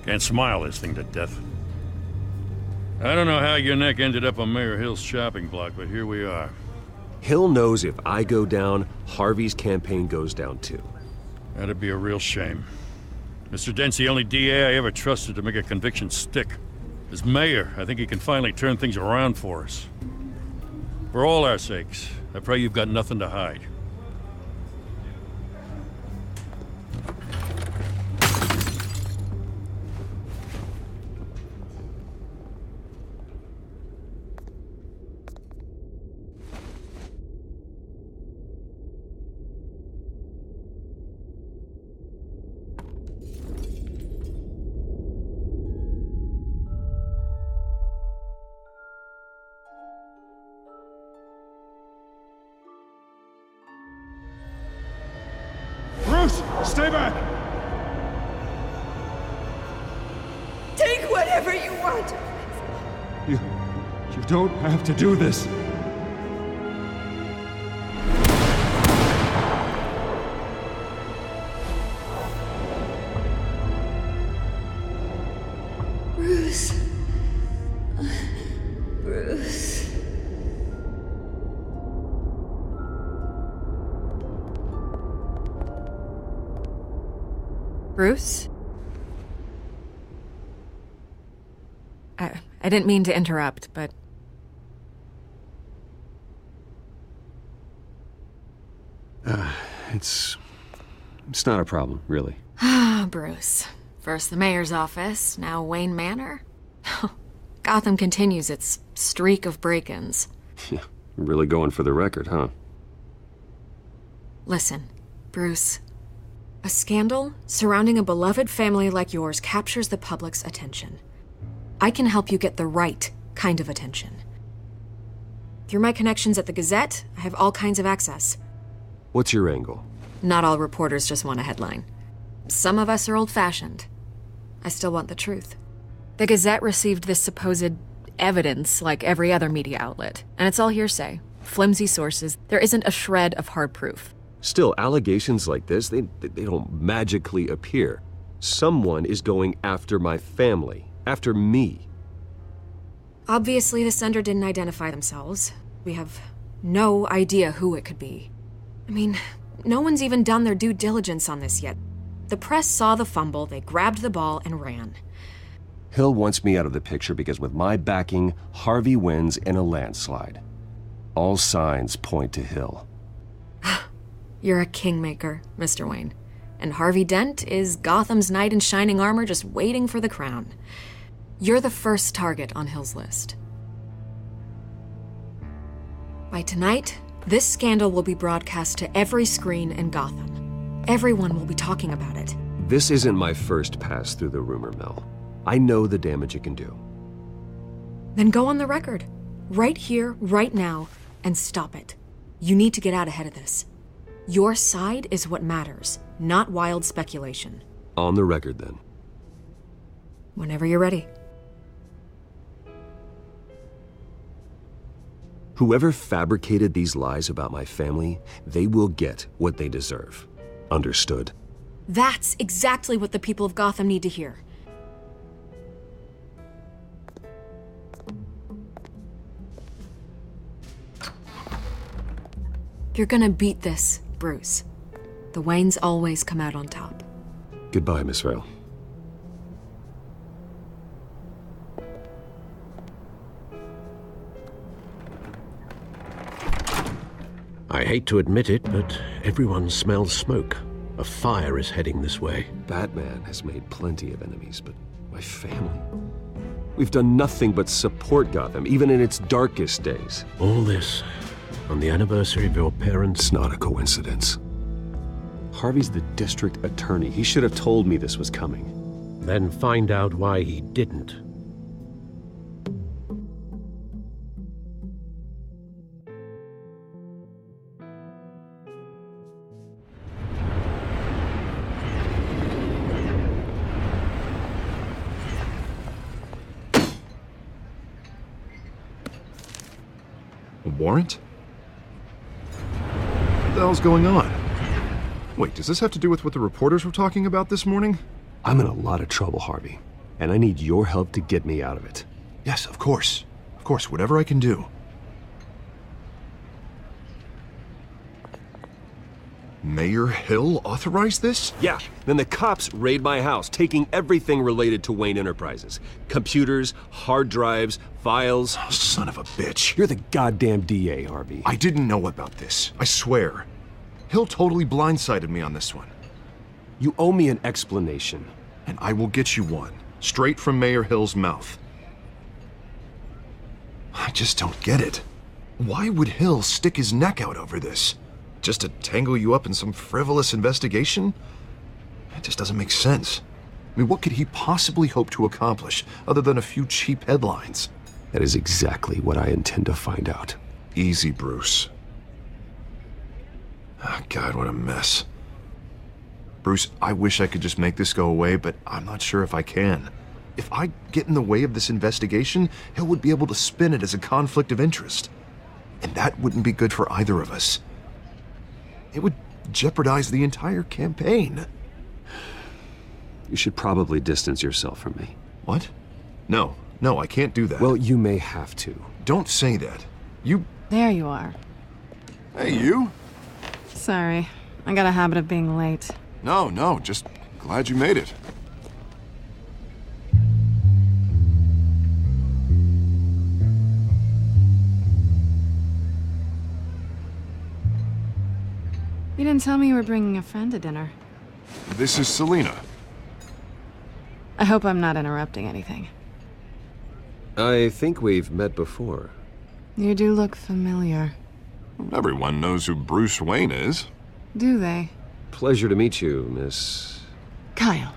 Can't smile this thing to death. I don't know how your neck ended up on Mayor Hill's shopping block, but here we are. Hill knows if I go down, Harvey's campaign goes down too. That'd be a real shame. Mr. Dent's the only DA I ever trusted to make a conviction stick. As mayor, I think he can finally turn things around for us. For all our sakes, I pray you've got nothing to hide. Stay back! Take whatever you want. You don't have to do this. Bruce. Bruce. Bruce? I didn't mean to interrupt, but... It's not a problem, really. Ah, Bruce. First the mayor's office, now Wayne Manor. Gotham continues its streak of break-ins. Really going for the record, huh? Listen, Bruce. A scandal surrounding a beloved family like yours captures the public's attention. I can help you get the right kind of attention. Through my connections at the Gazette, I have all kinds of access. What's your angle? Not all reporters just want a headline. Some of us are old-fashioned. I still want the truth. The Gazette received this supposed evidence like every other media outlet, and it's all hearsay. Flimsy sources. There isn't a shred of hard proof. Still, allegations like this, they don't magically appear. Someone is going after my family, after me. Obviously, the sender didn't identify themselves. We have no idea who it could be. I mean, no one's even done their due diligence on this yet. The press saw the fumble, they grabbed the ball and ran. Hill wants me out of the picture because with my backing, Harvey wins in a landslide. All signs point to Hill. You're a kingmaker, Mr. Wayne. And Harvey Dent is Gotham's knight in shining armor just waiting for the crown. You're the first target on Hill's list. By tonight, this scandal will be broadcast to every screen in Gotham. Everyone will be talking about it. This isn't my first pass through the rumor mill. I know the damage it can do. Then go on the record. Right here, right now, and stop it. You need to get out ahead of this. Your side is what matters, not wild speculation. On the record, then. Whenever you're ready. Whoever fabricated these lies about my family, they will get what they deserve. Understood? That's exactly what the people of Gotham need to hear. You're gonna beat this, Bruce. The Waynes always come out on top. Goodbye, Miss Vale. I hate to admit it, but everyone smells smoke. A fire is heading this way. Batman has made plenty of enemies, but my family... We've done nothing but support Gotham, even in its darkest days. All this on the anniversary of your parents'... It's not a coincidence. Harvey's the district attorney. He should have told me this was coming. Then find out why he didn't. A warrant? What the hell's going on? Wait, does this have to do with what the reporters were talking about this morning? I'm in a lot of trouble, Harvey, and I need your help to get me out of it. Yes, of course. Of course, whatever I can do. Mayor Hill authorized this? Yeah, then the cops raid my house, taking everything related to Wayne Enterprises. Computers, hard drives, files. Oh, son of a bitch. You're the goddamn DA, Harvey. I didn't know about this. I swear. Hill totally blindsided me on this one. You owe me an explanation. And I will get you one, straight from Mayor Hill's mouth. I just don't get it. Why would Hill stick his neck out over this? Just to tangle you up in some frivolous investigation? It just doesn't make sense. I mean, what could he possibly hope to accomplish other than a few cheap headlines? That is exactly what I intend to find out. Easy, Bruce. Oh, God, what a mess. Bruce, I wish I could just make this go away, but I'm not sure if I can. If I get in the way of this investigation, Hill would be able to spin it as a conflict of interest. And that wouldn't be good for either of us. It would jeopardize the entire campaign. You should probably distance yourself from me. What? No, I can't do that. Well, you may have to. Don't say that. You... There you are. Hey, you? Sorry. I got a habit of being late. No, just glad you made it. You didn't tell me you were bringing a friend to dinner. This is Selina. I hope I'm not interrupting anything. I think we've met before. You do look familiar. Everyone knows who Bruce Wayne is. Do they? Pleasure to meet you, Miss... Kyle.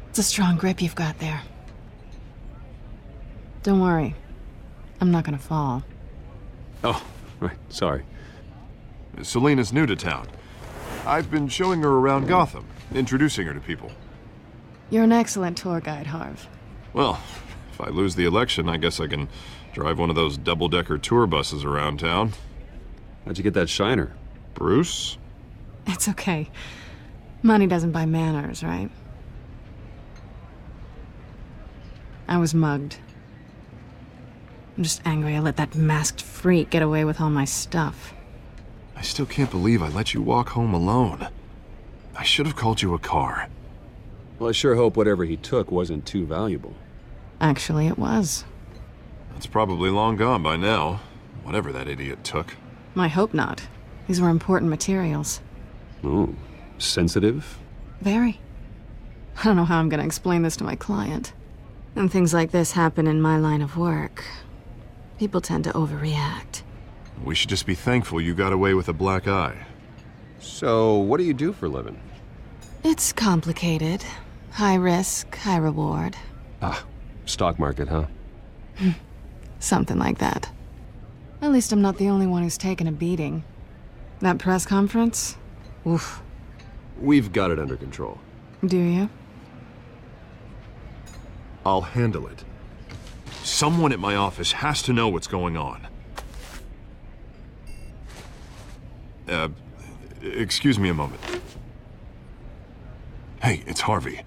It's a strong grip you've got there. Don't worry. I'm not gonna fall. Oh, right, sorry. Selina's new to town. I've been showing her around Gotham, introducing her to people. You're an excellent tour guide, Harv. Well, if I lose the election, I guess I can drive one of those double-decker tour buses around town. How'd you get that shiner? Bruce? It's okay. Money doesn't buy manners, right? I was mugged. I'm just angry I let that masked freak get away with all my stuff. I still can't believe I let you walk home alone. I should have called you a car. Well, I sure hope whatever he took wasn't too valuable. Actually, it was. It's probably long gone by now, whatever that idiot took. I hope not. These were important materials. Ooh, sensitive? Very. I don't know how I'm gonna explain this to my client. When things like this happen in my line of work, people tend to overreact. We should just be thankful you got away with a black eye. So, what do you do for a living? It's complicated. High risk, high reward. Ah, stock market, huh? Something like that. At least I'm not the only one who's taken a beating. That press conference? Oof. We've got it under control. Do you? I'll handle it. Someone at my office has to know what's going on. Excuse me a moment. Hey, it's Harvey.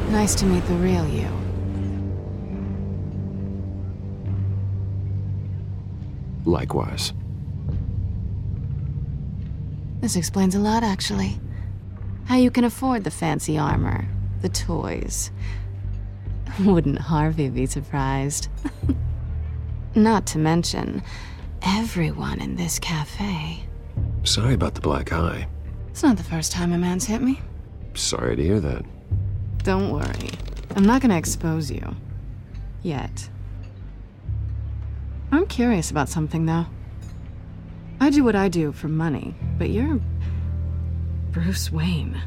Nice to meet the real you. Likewise. This explains a lot, actually. How you can afford the fancy armor, the toys. Wouldn't Harvey be surprised? Not to mention, everyone in this cafe. Sorry about the black eye. It's not the first time a man's hit me. Sorry to hear that. Don't worry. I'm not gonna expose you. Yet. I'm curious about something, though. I do what I do for money, but you're... Bruce Wayne.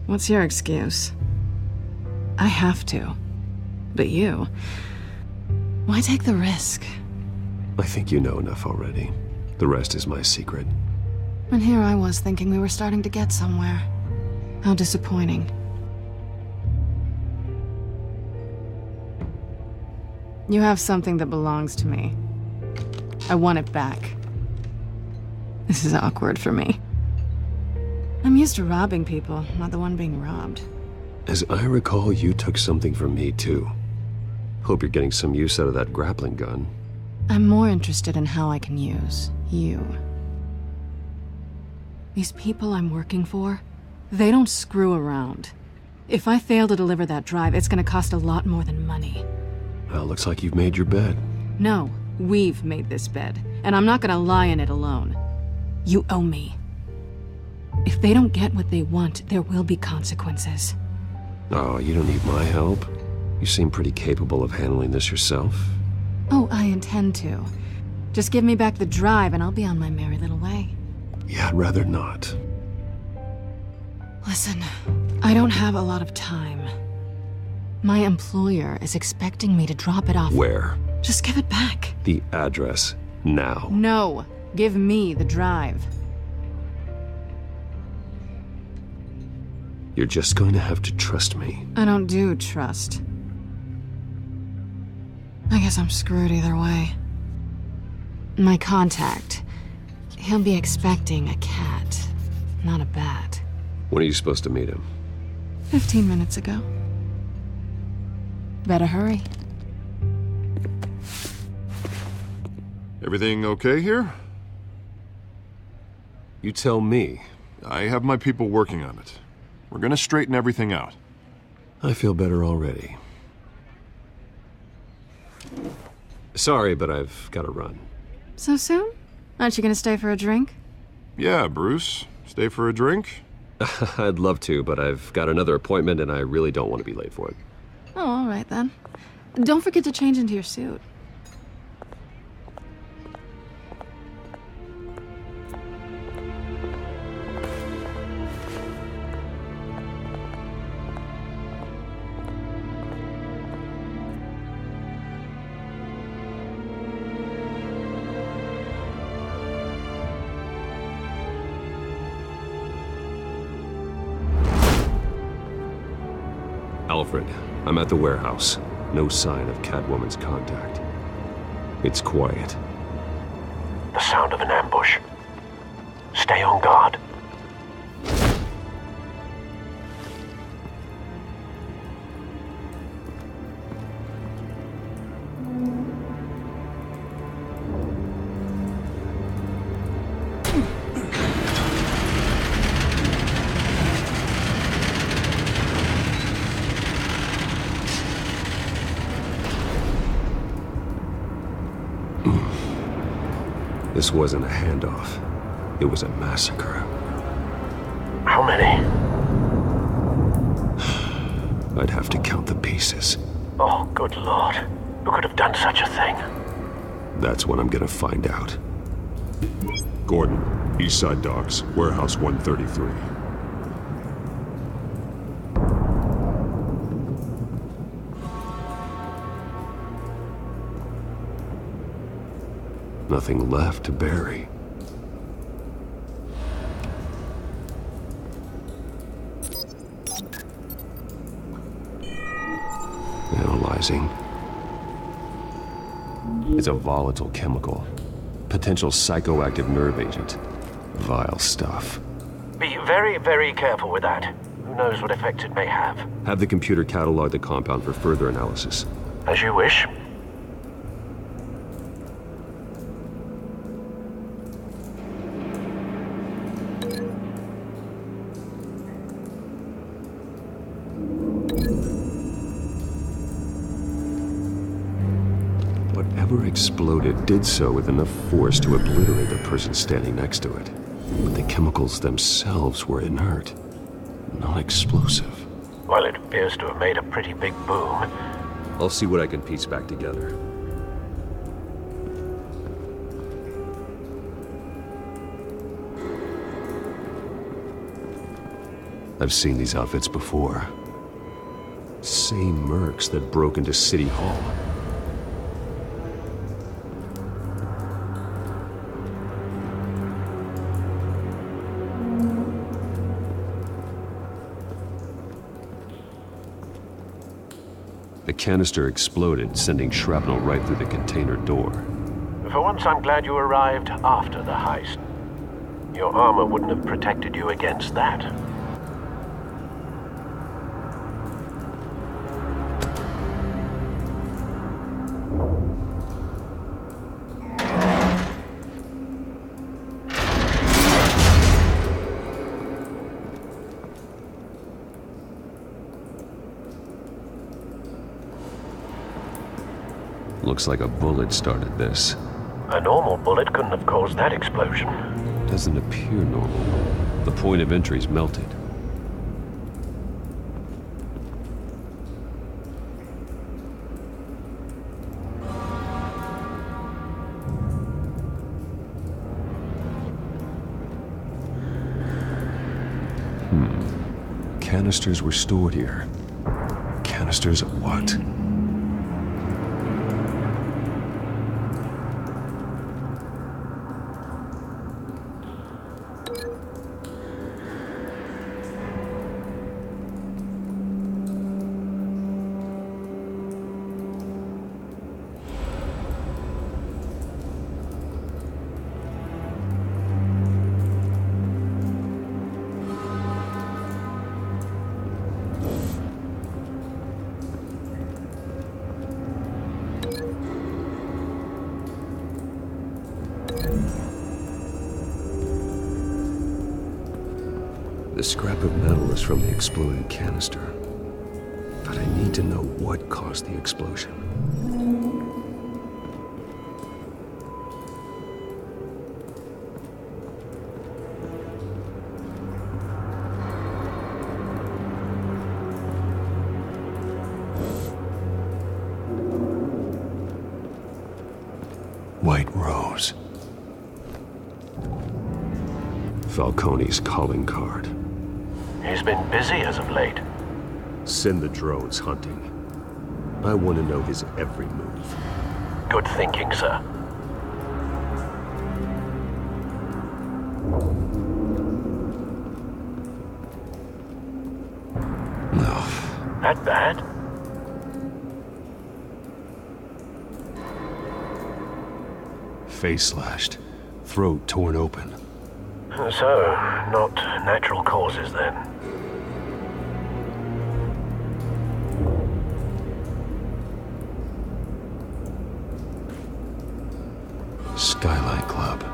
What's your excuse? I have to. But you... Why take the risk? I think you know enough already. The rest is my secret. And here I was thinking we were starting to get somewhere. How disappointing. You have something that belongs to me. I want it back. This is awkward for me. I'm used to robbing people, not the one being robbed. As I recall, you took something from me, too. Hope you're getting some use out of that grappling gun. I'm more interested in how I can use you. These people I'm working for, they don't screw around. If I fail to deliver that drive, it's gonna cost a lot more than money. Well, looks like you've made your bed. No, we've made this bed, and I'm not gonna lie in it alone. You owe me. If they don't get what they want, there will be consequences. Oh, you don't need my help. You seem pretty capable of handling this yourself. Oh, I intend to. Just give me back the drive and I'll be on my merry little way. Yeah, I'd rather not. Listen, I don't have a lot of time. My employer is expecting me to drop it off. Where? Just give it back. The address, now. No, give me the drive. You're just going to have to trust me. I don't do trust. I guess I'm screwed either way. My contact, he'll be expecting a cat, not a bat. When are you supposed to meet him? 15 minutes ago. Better hurry. Everything okay here? You tell me. I have my people working on it. We're gonna straighten everything out. I feel better already. Sorry, but I've got to run. So soon? Aren't you gonna stay for a drink? Yeah, Bruce. Stay for a drink? I'd love to, but I've got another appointment and I really don't want to be late for it. Oh, all right then. Don't forget to change into your suit. Alfred, I'm at the warehouse. No sign of Catwoman's contact. It's quiet. The sound of an ambush. Stay on guard. This wasn't a handoff. It was a massacre. How many? I'd have to count the pieces. Oh, good lord. Who could have done such a thing? That's what I'm gonna find out. Gordon, Eastside Docks, Warehouse 133. Nothing left to bury. Analyzing. It's a volatile chemical. Potential psychoactive nerve agent. Vile stuff. Be very, very careful with that. Who knows what effects it may have. Have the computer catalog the compound for further analysis. As you wish. Whatever exploded did so with enough force to obliterate the person standing next to it. But the chemicals themselves were inert, not explosive. Well, it appears to have made a pretty big boom. I'll see what I can piece back together. I've seen these outfits before. Same mercs that broke into City Hall. The canister exploded, sending shrapnel right through the container door. For once, I'm glad you arrived after the heist. Your armor wouldn't have protected you against that. Looks like a bullet started this. A normal bullet couldn't have caused that explosion. Doesn't appear normal. The point of entry's melted. Canisters were stored here. Canisters of what? The scrap of metal is from the exploded canister. But I need to know what caused the explosion. White Rose. Falcone's calling card. He's been busy as of late. Send the drones hunting. I want to know his every move. Good thinking, sir. That bad? Face slashed, throat torn open. So, not natural causes then. Skylight Club.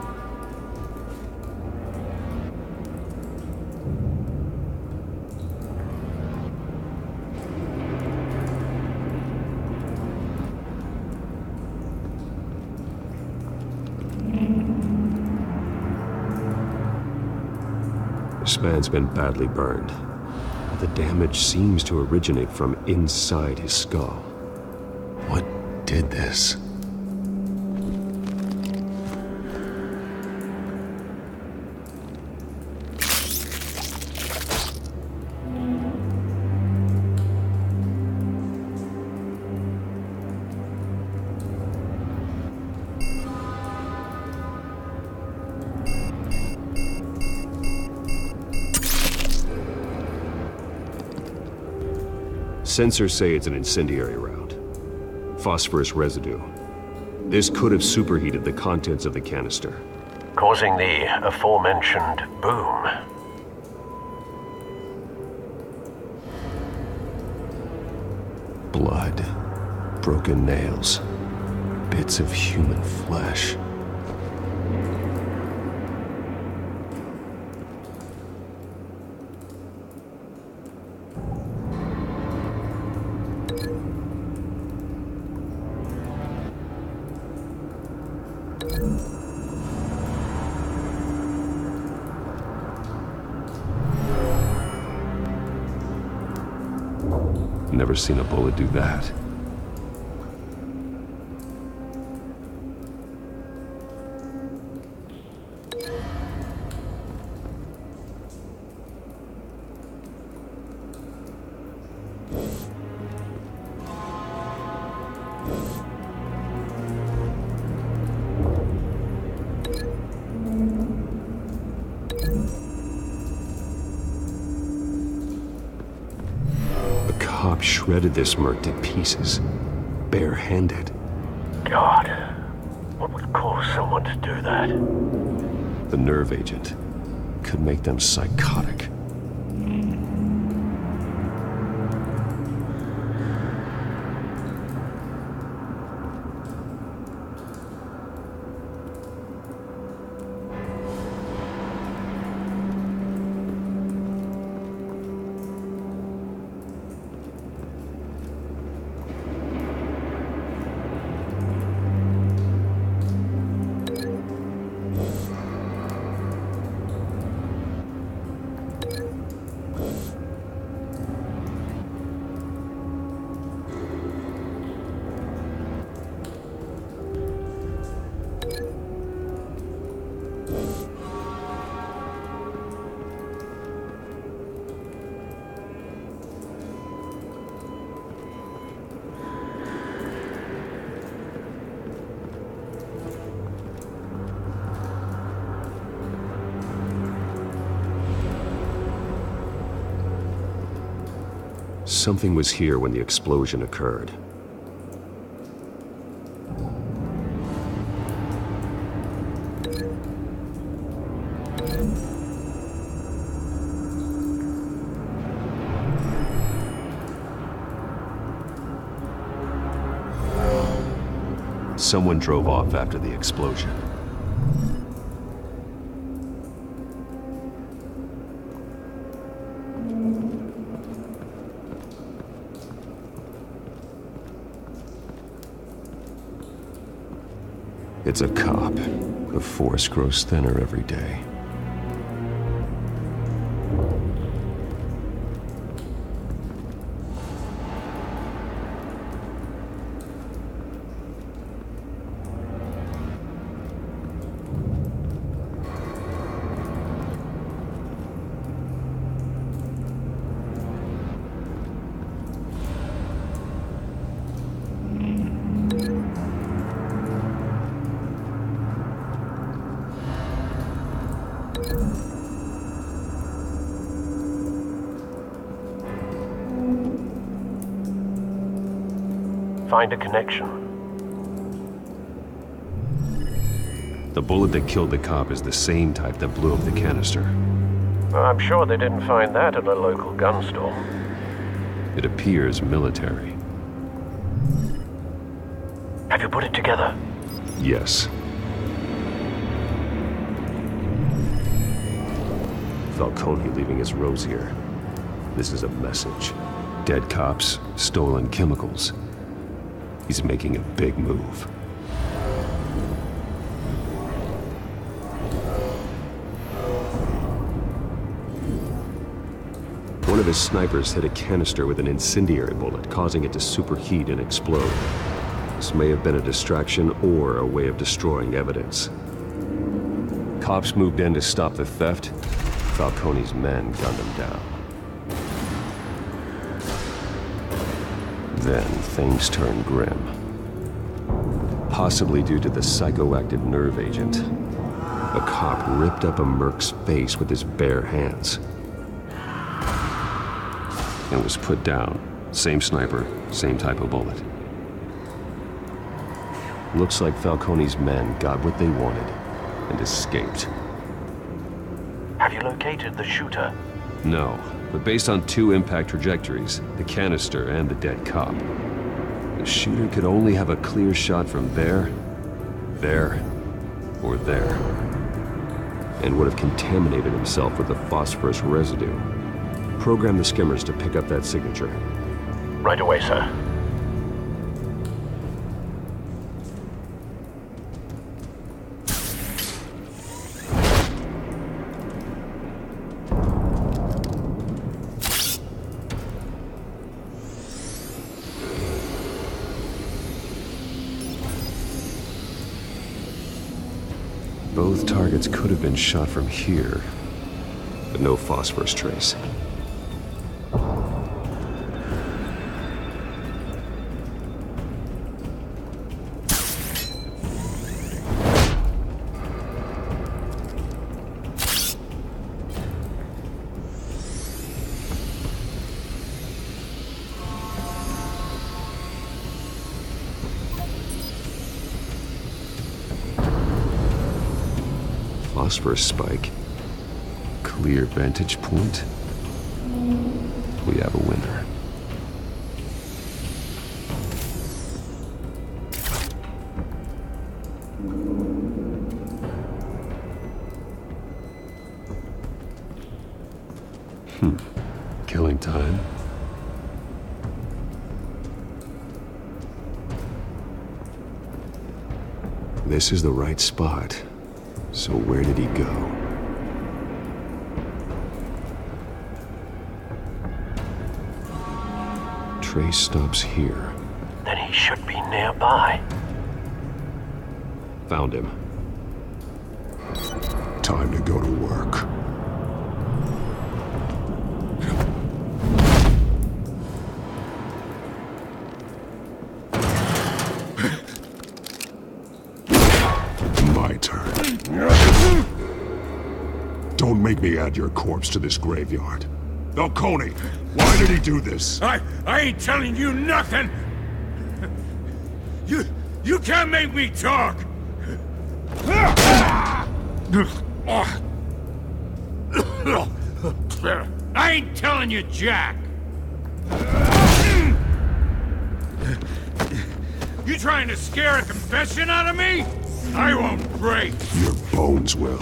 This man's been badly burned. The damage seems to originate from inside his skull. What did this? Sensors say it's an incendiary round. Phosphorus residue. This could have superheated the contents of the canister, causing the aforementioned boom. Blood, broken nails, bits of human flesh. Never seen a bullet do that. Shredded this merc to pieces, bare-handed. God, what would cause someone to do that? The nerve agent could make them psychotic. Something was here when the explosion occurred. Someone drove off after the explosion. It's a cop. The force grows thinner every day. find a connection. The bullet that killed the cop is the same type that blew up the canister. I'm sure they didn't find that at a local gun store. It appears military. Have you put it together? Yes. Falcone leaving his rose here. This is a message. Dead cops, stolen chemicals. He's making a big move. One of his snipers hit a canister with an incendiary bullet, causing it to superheat and explode. This may have been a distraction or a way of destroying evidence. Cops moved in to stop the theft. Falcone's men gunned him down. Then things turned grim. Possibly due to the psychoactive nerve agent. A cop ripped up a merc's face with his bare hands. And was put down. Same sniper, same type of bullet. Looks like Falcone's men got what they wanted and escaped. Have you located the shooter? No, but based on 2 impact trajectories, the canister and the dead cop, the shooter could only have a clear shot from there, or there, and would have contaminated himself with the phosphorus residue. Program the skimmers to pick up that signature. Right away, sir. Both targets could have been shot from here, but no phosphorus trace. Phosphorus spike. Clear vantage point. We have a winner. Killing time. This is the right spot. So where did he go? Trace stops here. Then he should be nearby. Found him. Time to go to work. My turn. Don't make me add your corpse to this graveyard. Falcone, why did he do this? I ain't telling you nothing! You can't make me talk! I ain't telling you jack! You trying to scare a confession out of me? I won't break! Your bones will.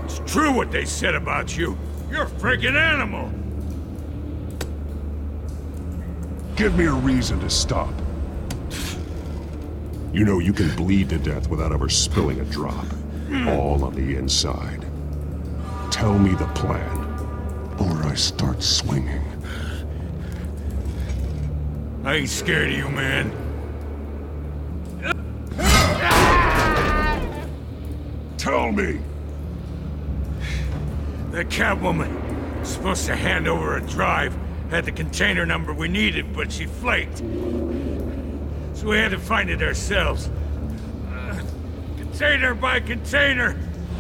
It's true what they said about you. You're a friggin' animal! Give me a reason to stop. You know you can bleed to death without ever spilling a drop. All on the inside. Tell me the plan, or I start swinging. I ain't scared of you, man. Tell me! The Catwoman was supposed to hand over a drive, had the container number we needed, but she flaked. So we had to find it ourselves. Container by container.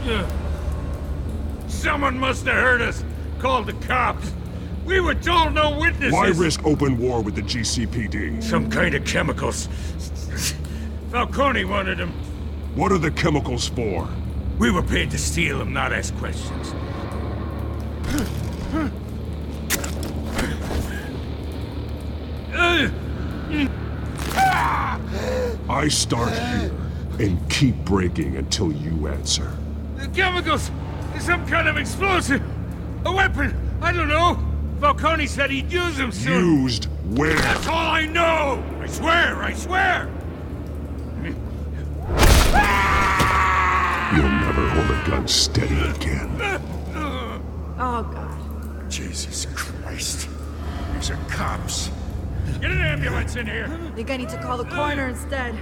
Ugh. Someone must have heard us. Called the cops. We were told no witnesses. Why risk open war with the GCPD? Some kind of chemicals. Falcone wanted them. What are the chemicals for? We were paid to steal them, not ask questions. I start here and keep breaking until you answer. The chemicals! Some kind of explosive! A weapon! I don't know! Falcone said he'd use them soon! Used where? That's all I know! I swear! I swear! You'll never hold a gun steady again. Oh, God. Jesus Christ. These are cops. Get an ambulance in here! I think I need to call the coroner instead.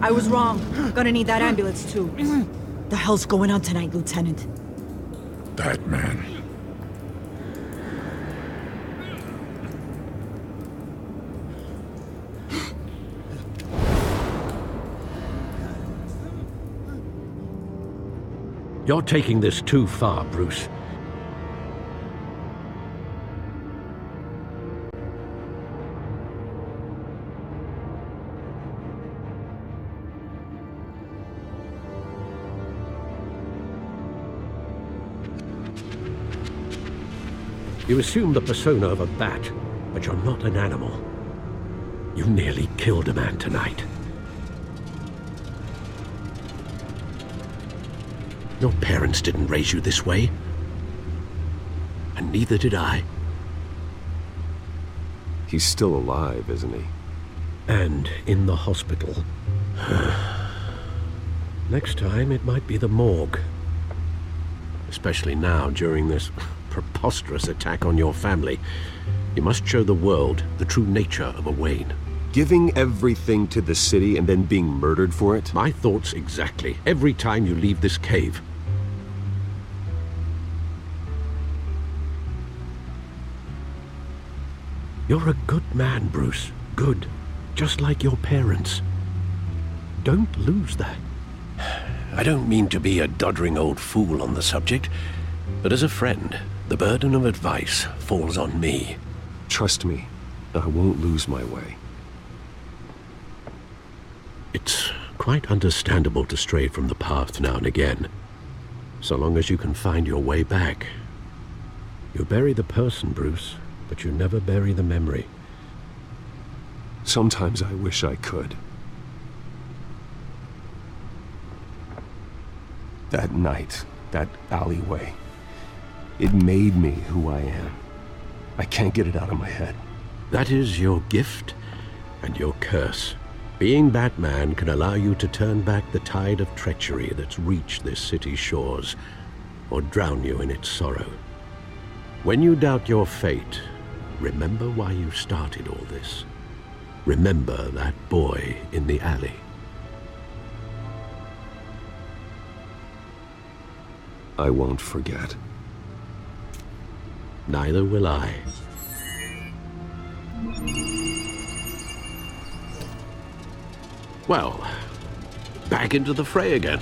I was wrong. Gonna need that ambulance, too. The hell's going on tonight, Lieutenant? That man. You're taking this too far, Bruce. You assume the persona of a bat, but you're not an animal. You nearly killed a man tonight. Your parents didn't raise you this way. And neither did I. He's still alive, isn't he? And in the hospital. Next time, it might be the morgue. Especially now, during this preposterous attack on your family. You must show the world the true nature of a Wayne. Giving everything to the city and then being murdered for it? My thoughts exactly. Every time you leave this cave. You're a good man, Bruce. Good. Just like your parents. Don't lose that. I don't mean to be a doddering old fool on the subject, but as a friend, the burden of advice falls on me. Trust me, I won't lose my way. It's quite understandable to stray from the path now and again, so long as you can find your way back. You bury the person, Bruce, but you never bury the memory. Sometimes I wish I could. That night, that alleyway, it made me who I am. I can't get it out of my head. That is your gift and your curse. Being Batman can allow you to turn back the tide of treachery that's reached this city's shores, or drown you in its sorrow. When you doubt your fate, remember why you started all this. Remember that boy in the alley. I won't forget. Neither will I. Well, back into the fray again.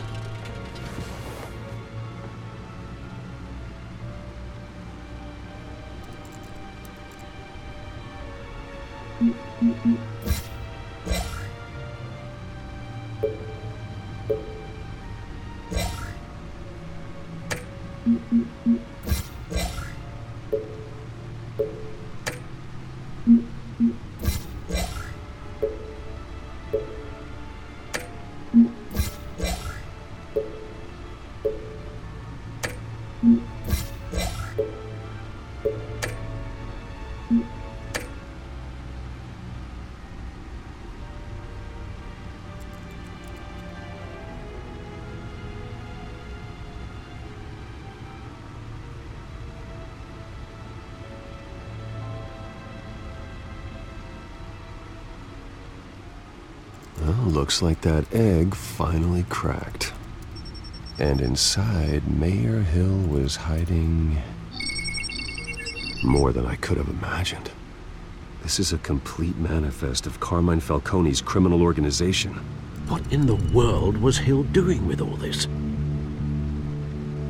Well, looks like that egg finally cracked. And inside, Mayor Hill was hiding... More than I could have imagined. This is a complete manifest of Carmine Falcone's criminal organization. What in the world was Hill doing with all this?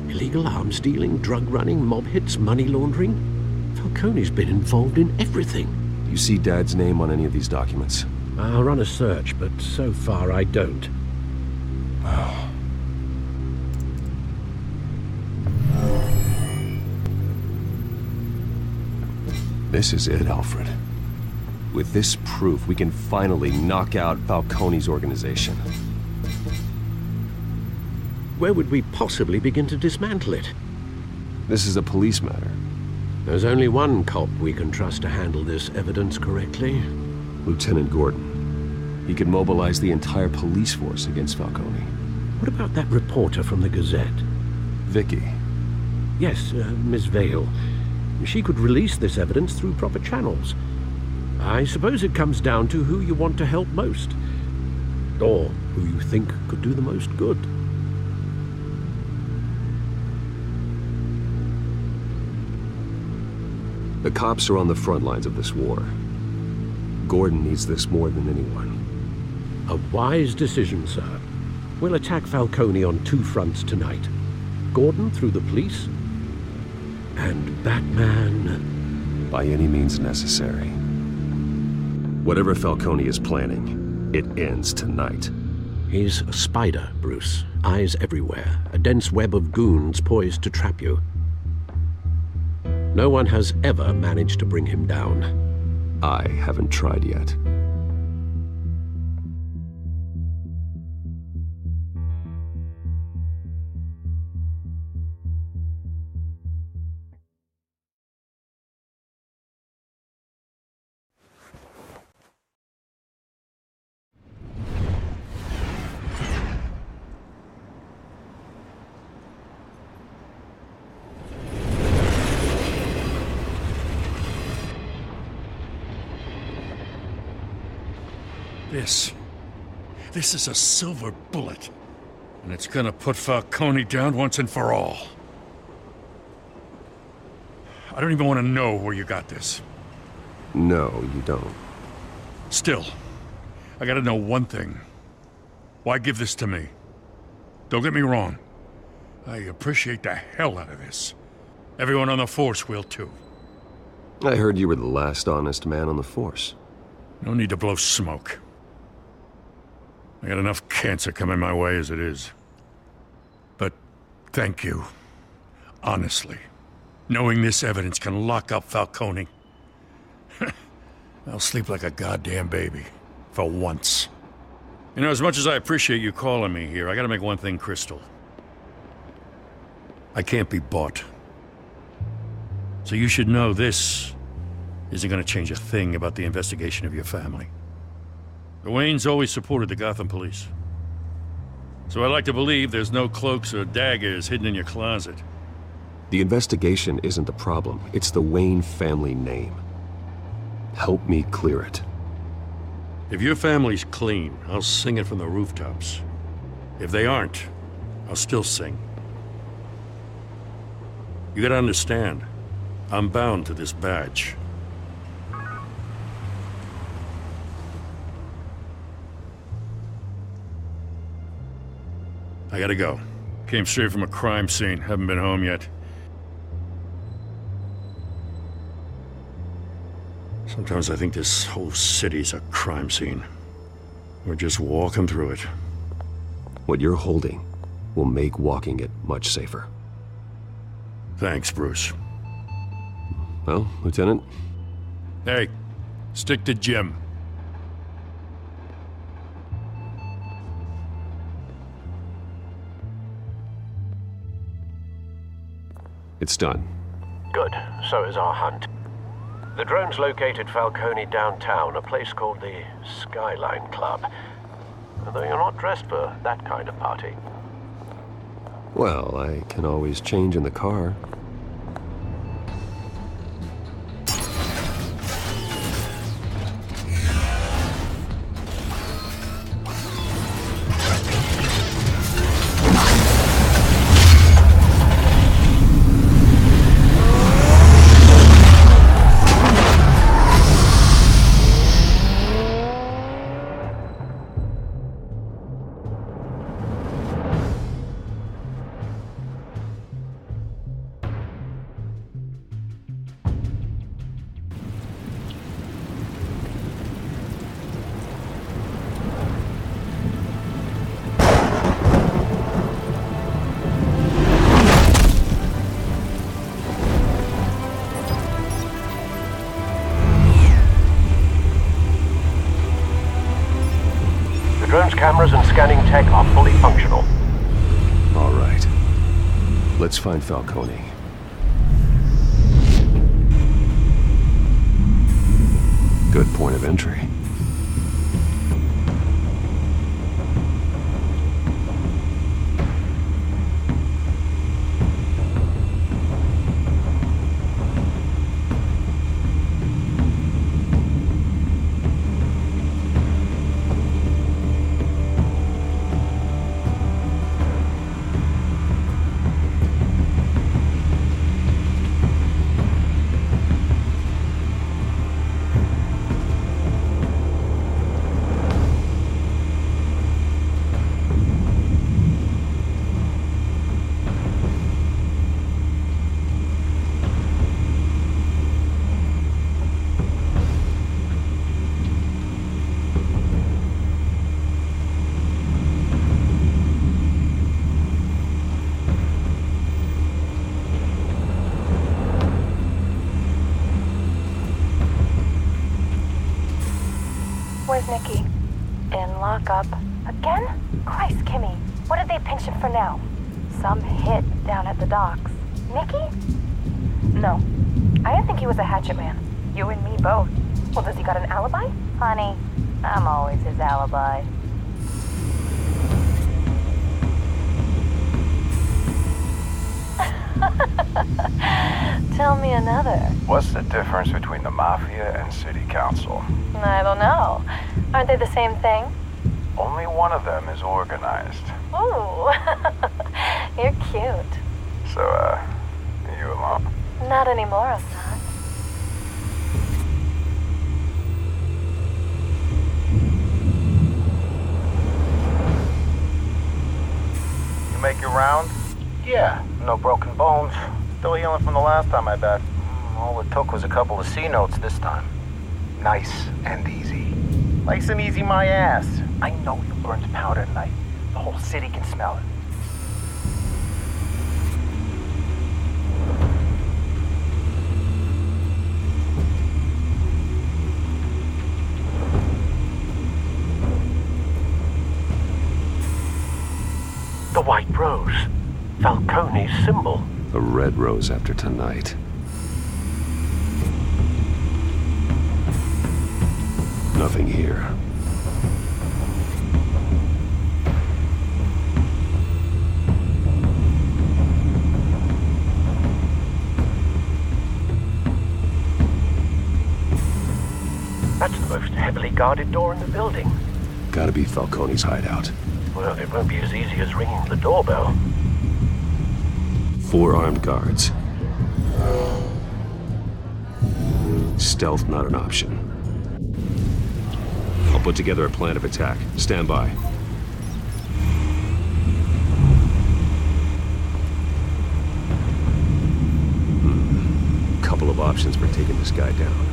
Illegal arms dealing, drug running, mob hits, money laundering? Falcone's been involved in everything. Do you see Dad's name on any of these documents? I'll run a search, but so far I don't. Oh. This is it, Alfred. With this proof, we can finally knock out Falcone's organization. Where would we possibly begin to dismantle it? This is a police matter. There's only one cop we can trust to handle this evidence correctly. Lieutenant Gordon. He could mobilize the entire police force against Falcone. What about that reporter from the Gazette? Vicky. Yes, Miss Vale. She could release this evidence through proper channels. I suppose it comes down to who you want to help most. Or who you think could do the most good. The cops are on the front lines of this war. Gordon needs this more than anyone. A wise decision, sir. We'll attack Falcone on two fronts tonight. Gordon through the police, and Batman... by any means necessary. Whatever Falcone is planning, it ends tonight. He's a spider, Bruce. Eyes everywhere. A dense web of goons poised to trap you. No one has ever managed to bring him down. I haven't tried yet. This is a silver bullet. And it's gonna put Falcone down once and for all. I don't even want to know where you got this. No, you don't. Still, I gotta know one thing. Why give this to me? Don't get me wrong. I appreciate the hell out of this. Everyone on the Force will too. I heard you were the last honest man on the Force. No need to blow smoke. I got enough cancer coming my way as it is. But thank you. Honestly. Knowing this evidence can lock up Falcone. I'll sleep like a goddamn baby. For once. You know, as much as I appreciate you calling me here, I gotta make one thing crystal. I can't be bought. So you should know this isn't gonna change a thing about the investigation of your family. The Waynes always supported the Gotham police. So I like to believe there's no cloaks or daggers hidden in your closet. The investigation isn't the problem. It's the Wayne family name. Help me clear it. If your family's clean, I'll sing it from the rooftops. If they aren't, I'll still sing. You gotta understand, I'm bound to this badge. I gotta go. Came straight from a crime scene. Haven't been home yet. Sometimes I think this whole city's a crime scene. We're just walking through it. What you're holding will make walking it much safer. Thanks, Bruce. Well, Lieutenant? Hey, stick to Jim. It's done. Good. So is our hunt. The drones located Falcone downtown, a place called the Skyline Club. Although you're not dressed for that kind of party. Well, I can always change in the car. scanning tech are fully functional. All right. Let's find Falcone. Good point of entry. Where's Nikki? In lockup. Again? Christ, Kimmy. What did they pinch him for now? Some hit down at the docks. Nikki? No. I didn't think he was a hatchet man. You and me both. Well, does he got an alibi? Honey, I'm always his alibi. Tell me another. What's the difference between the Mafia and City Council? I don't know. Aren't they the same thing? Only one of them is organized. Ooh. You're cute. So, are you alone? Not anymore, I'm not. You make your round? Yeah, no broken bones. Still healing from the last time I bet. All it took was a couple of C notes this time. Nice and easy. Nice and easy my ass. I know you burned powder tonight. The whole city can smell it. The white rose. Falcone's symbol. A red rose after tonight. Nothing here. That's the most heavily guarded door in the building. Gotta be Falcone's hideout. Well, it won't be as easy as ringing the doorbell. 4 armed guards. Stealth not an option. I'll put together a plan of attack. Stand by. Couple of options for taking this guy down.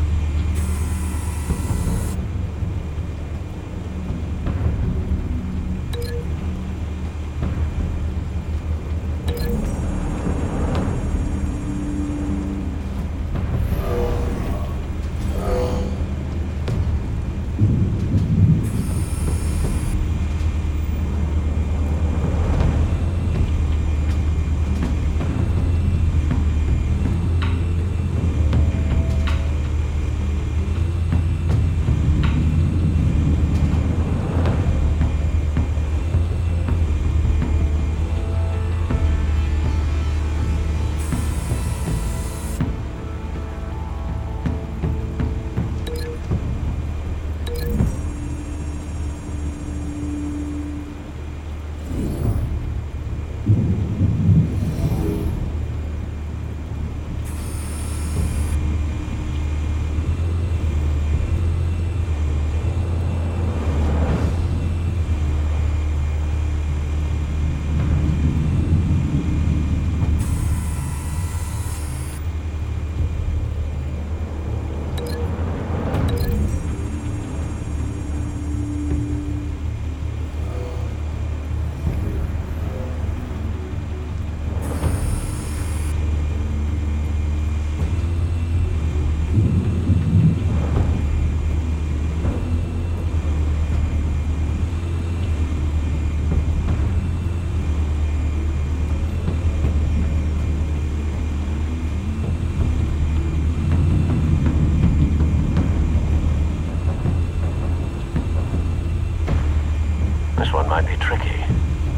This one might be tricky.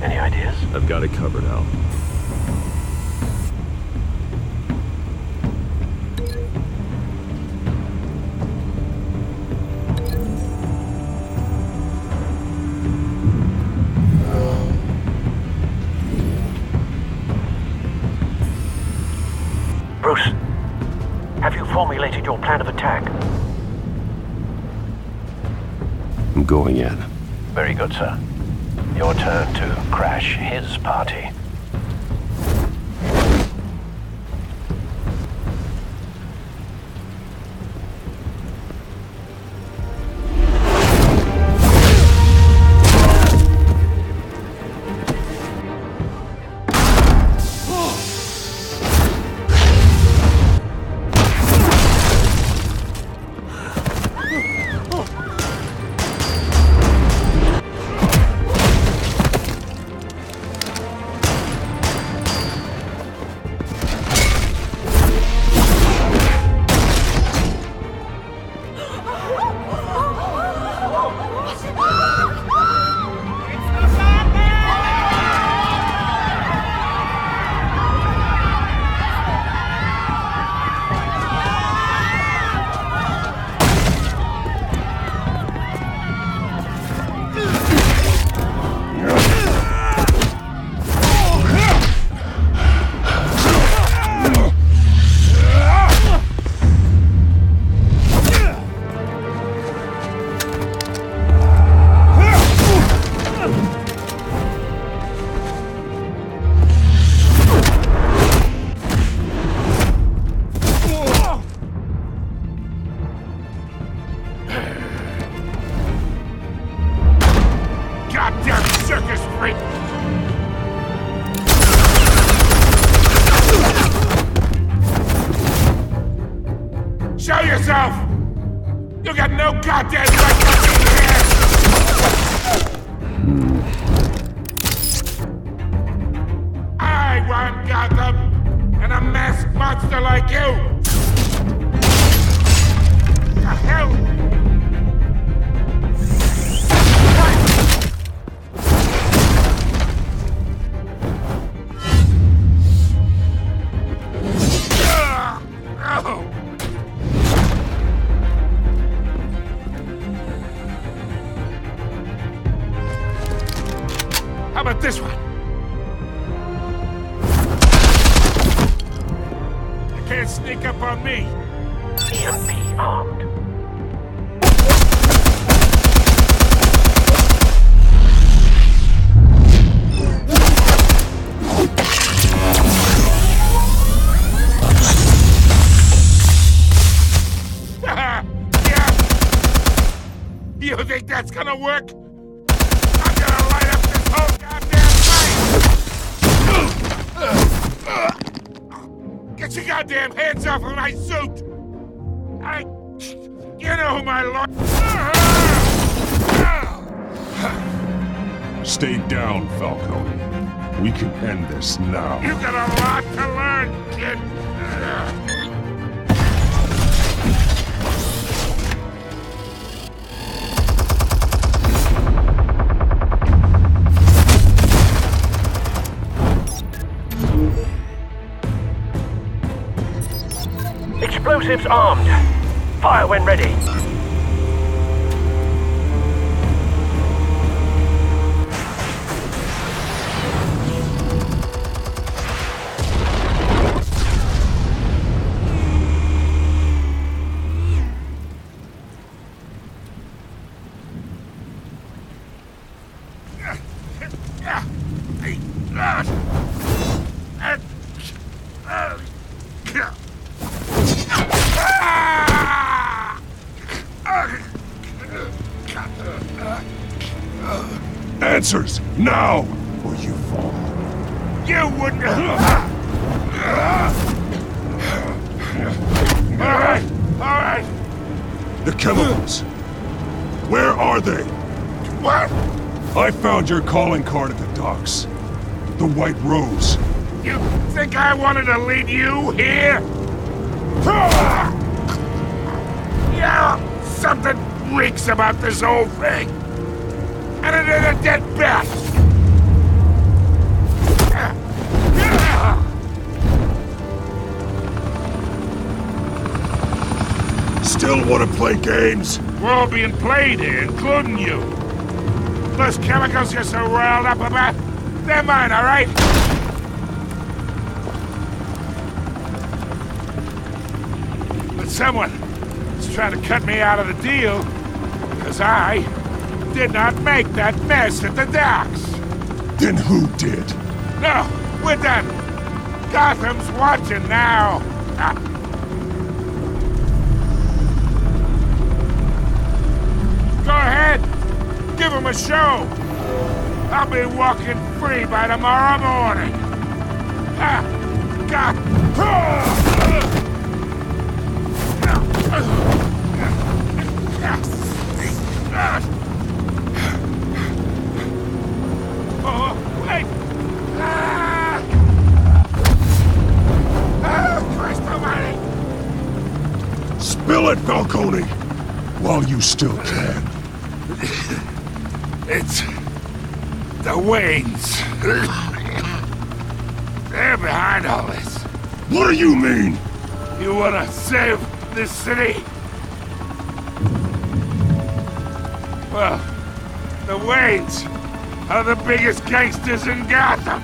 Any ideas? I've got it covered, Al. Bruce, have you formulated your plan of attack? I'm going in. Very good, sir. Your turn to crash his party. Show yourself! You got no goddamn right to be here! I want Gotham and a masked monster like you! The hell? How about this one? You can't sneak up on me. EMP armed. Yeah. You think that's gonna work? Get your goddamn hands off of my suit! You know who my lord... Stay down, Falcone. We can end this now. You got a lot to learn, kid! Explosives armed. Fire when ready. Answers, now, or you fall. You wouldn't... Alright! The chemicals. Where are they? What? I found your calling card at the docks. The White Rose. You think I wanted to lead you here? Yeah, something reeks about this whole thing. and another dead bat! Still want to play games? We're all being played here, including you. Those chemicals you're so riled up about, they're mine, all right? But someone is trying to cut me out of the deal, because I did not make that mess at the docks. Then who did? No, we're done. Gotham's watching now. Go ahead. Give him a show. I'll be walking free by tomorrow morning. God. Oh, wait. Christ almighty. Spill it, Falcone, while you still can. It's the Waynes. They're behind all this. What do you mean? You wanna save this city? Well, the Waynes are the biggest gangsters in Gotham.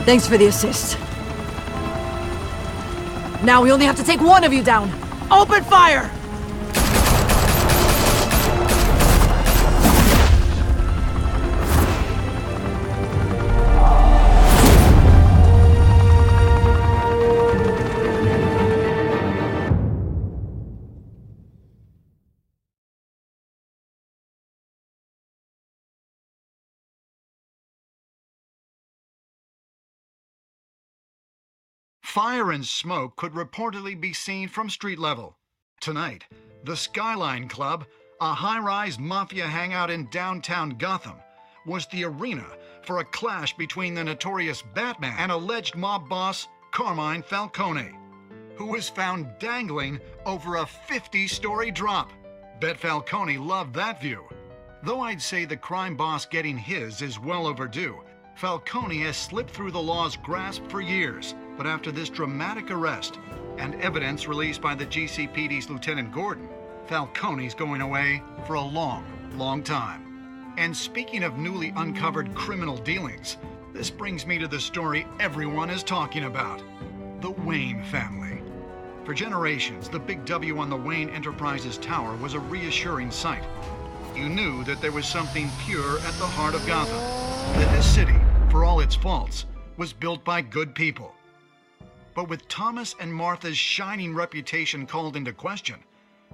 Thanks for the assist. Now we only have to take one of you down. Open fire! Fire and smoke could reportedly be seen from street level. Tonight, the Skyline Club, a high-rise mafia hangout in downtown Gotham, was the arena for a clash between the notorious Batman and alleged mob boss Carmine Falcone, who was found dangling over a 50-story drop. Bet Falcone loved that view. Though I'd say the crime boss getting his is well overdue, Falcone has slipped through the law's grasp for years. But after this dramatic arrest and evidence released by the GCPD's Lieutenant Gordon, Falcone's going away for a long, long time. And speaking of newly uncovered criminal dealings, this brings me to the story everyone is talking about: the Wayne family. For generations, the big W on the Wayne Enterprises Tower was a reassuring sight. You knew that there was something pure at the heart of Gotham, that this city, for all its faults, was built by good people. But with Thomas and Martha's shining reputation called into question,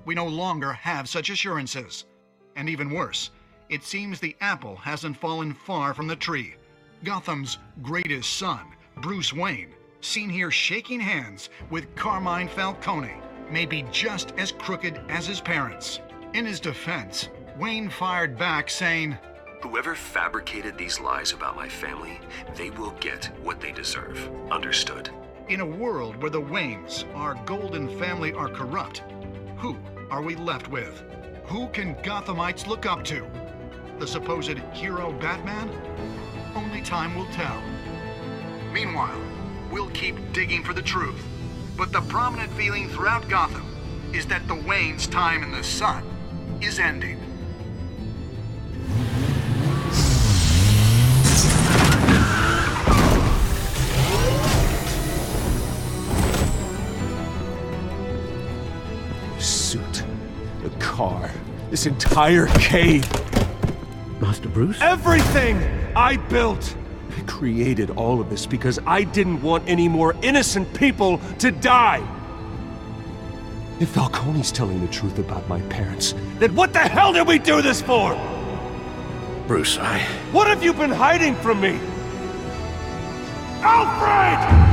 we no longer have such assurances. And even worse, it seems the apple hasn't fallen far from the tree. Gotham's greatest son, Bruce Wayne, seen here shaking hands with Carmine Falcone, may be just as crooked as his parents. In his defense, Wayne fired back saying, "Whoever fabricated these lies about my family, they will get what they deserve. Understood?" In a world where the Waynes, our golden family, are corrupt, who are we left with? Who can Gothamites look up to? The supposed hero Batman? Only time will tell. Meanwhile, we'll keep digging for the truth. But the prominent feeling throughout Gotham is that the Waynes' time in the sun is ending. Suit, the car, this entire cave. Master Bruce? Everything I built! I created all of this because I didn't want any more innocent people to die! If Falcone's telling the truth about my parents, then what the hell did we do this for? Bruce, What have you been hiding from me? Alfred!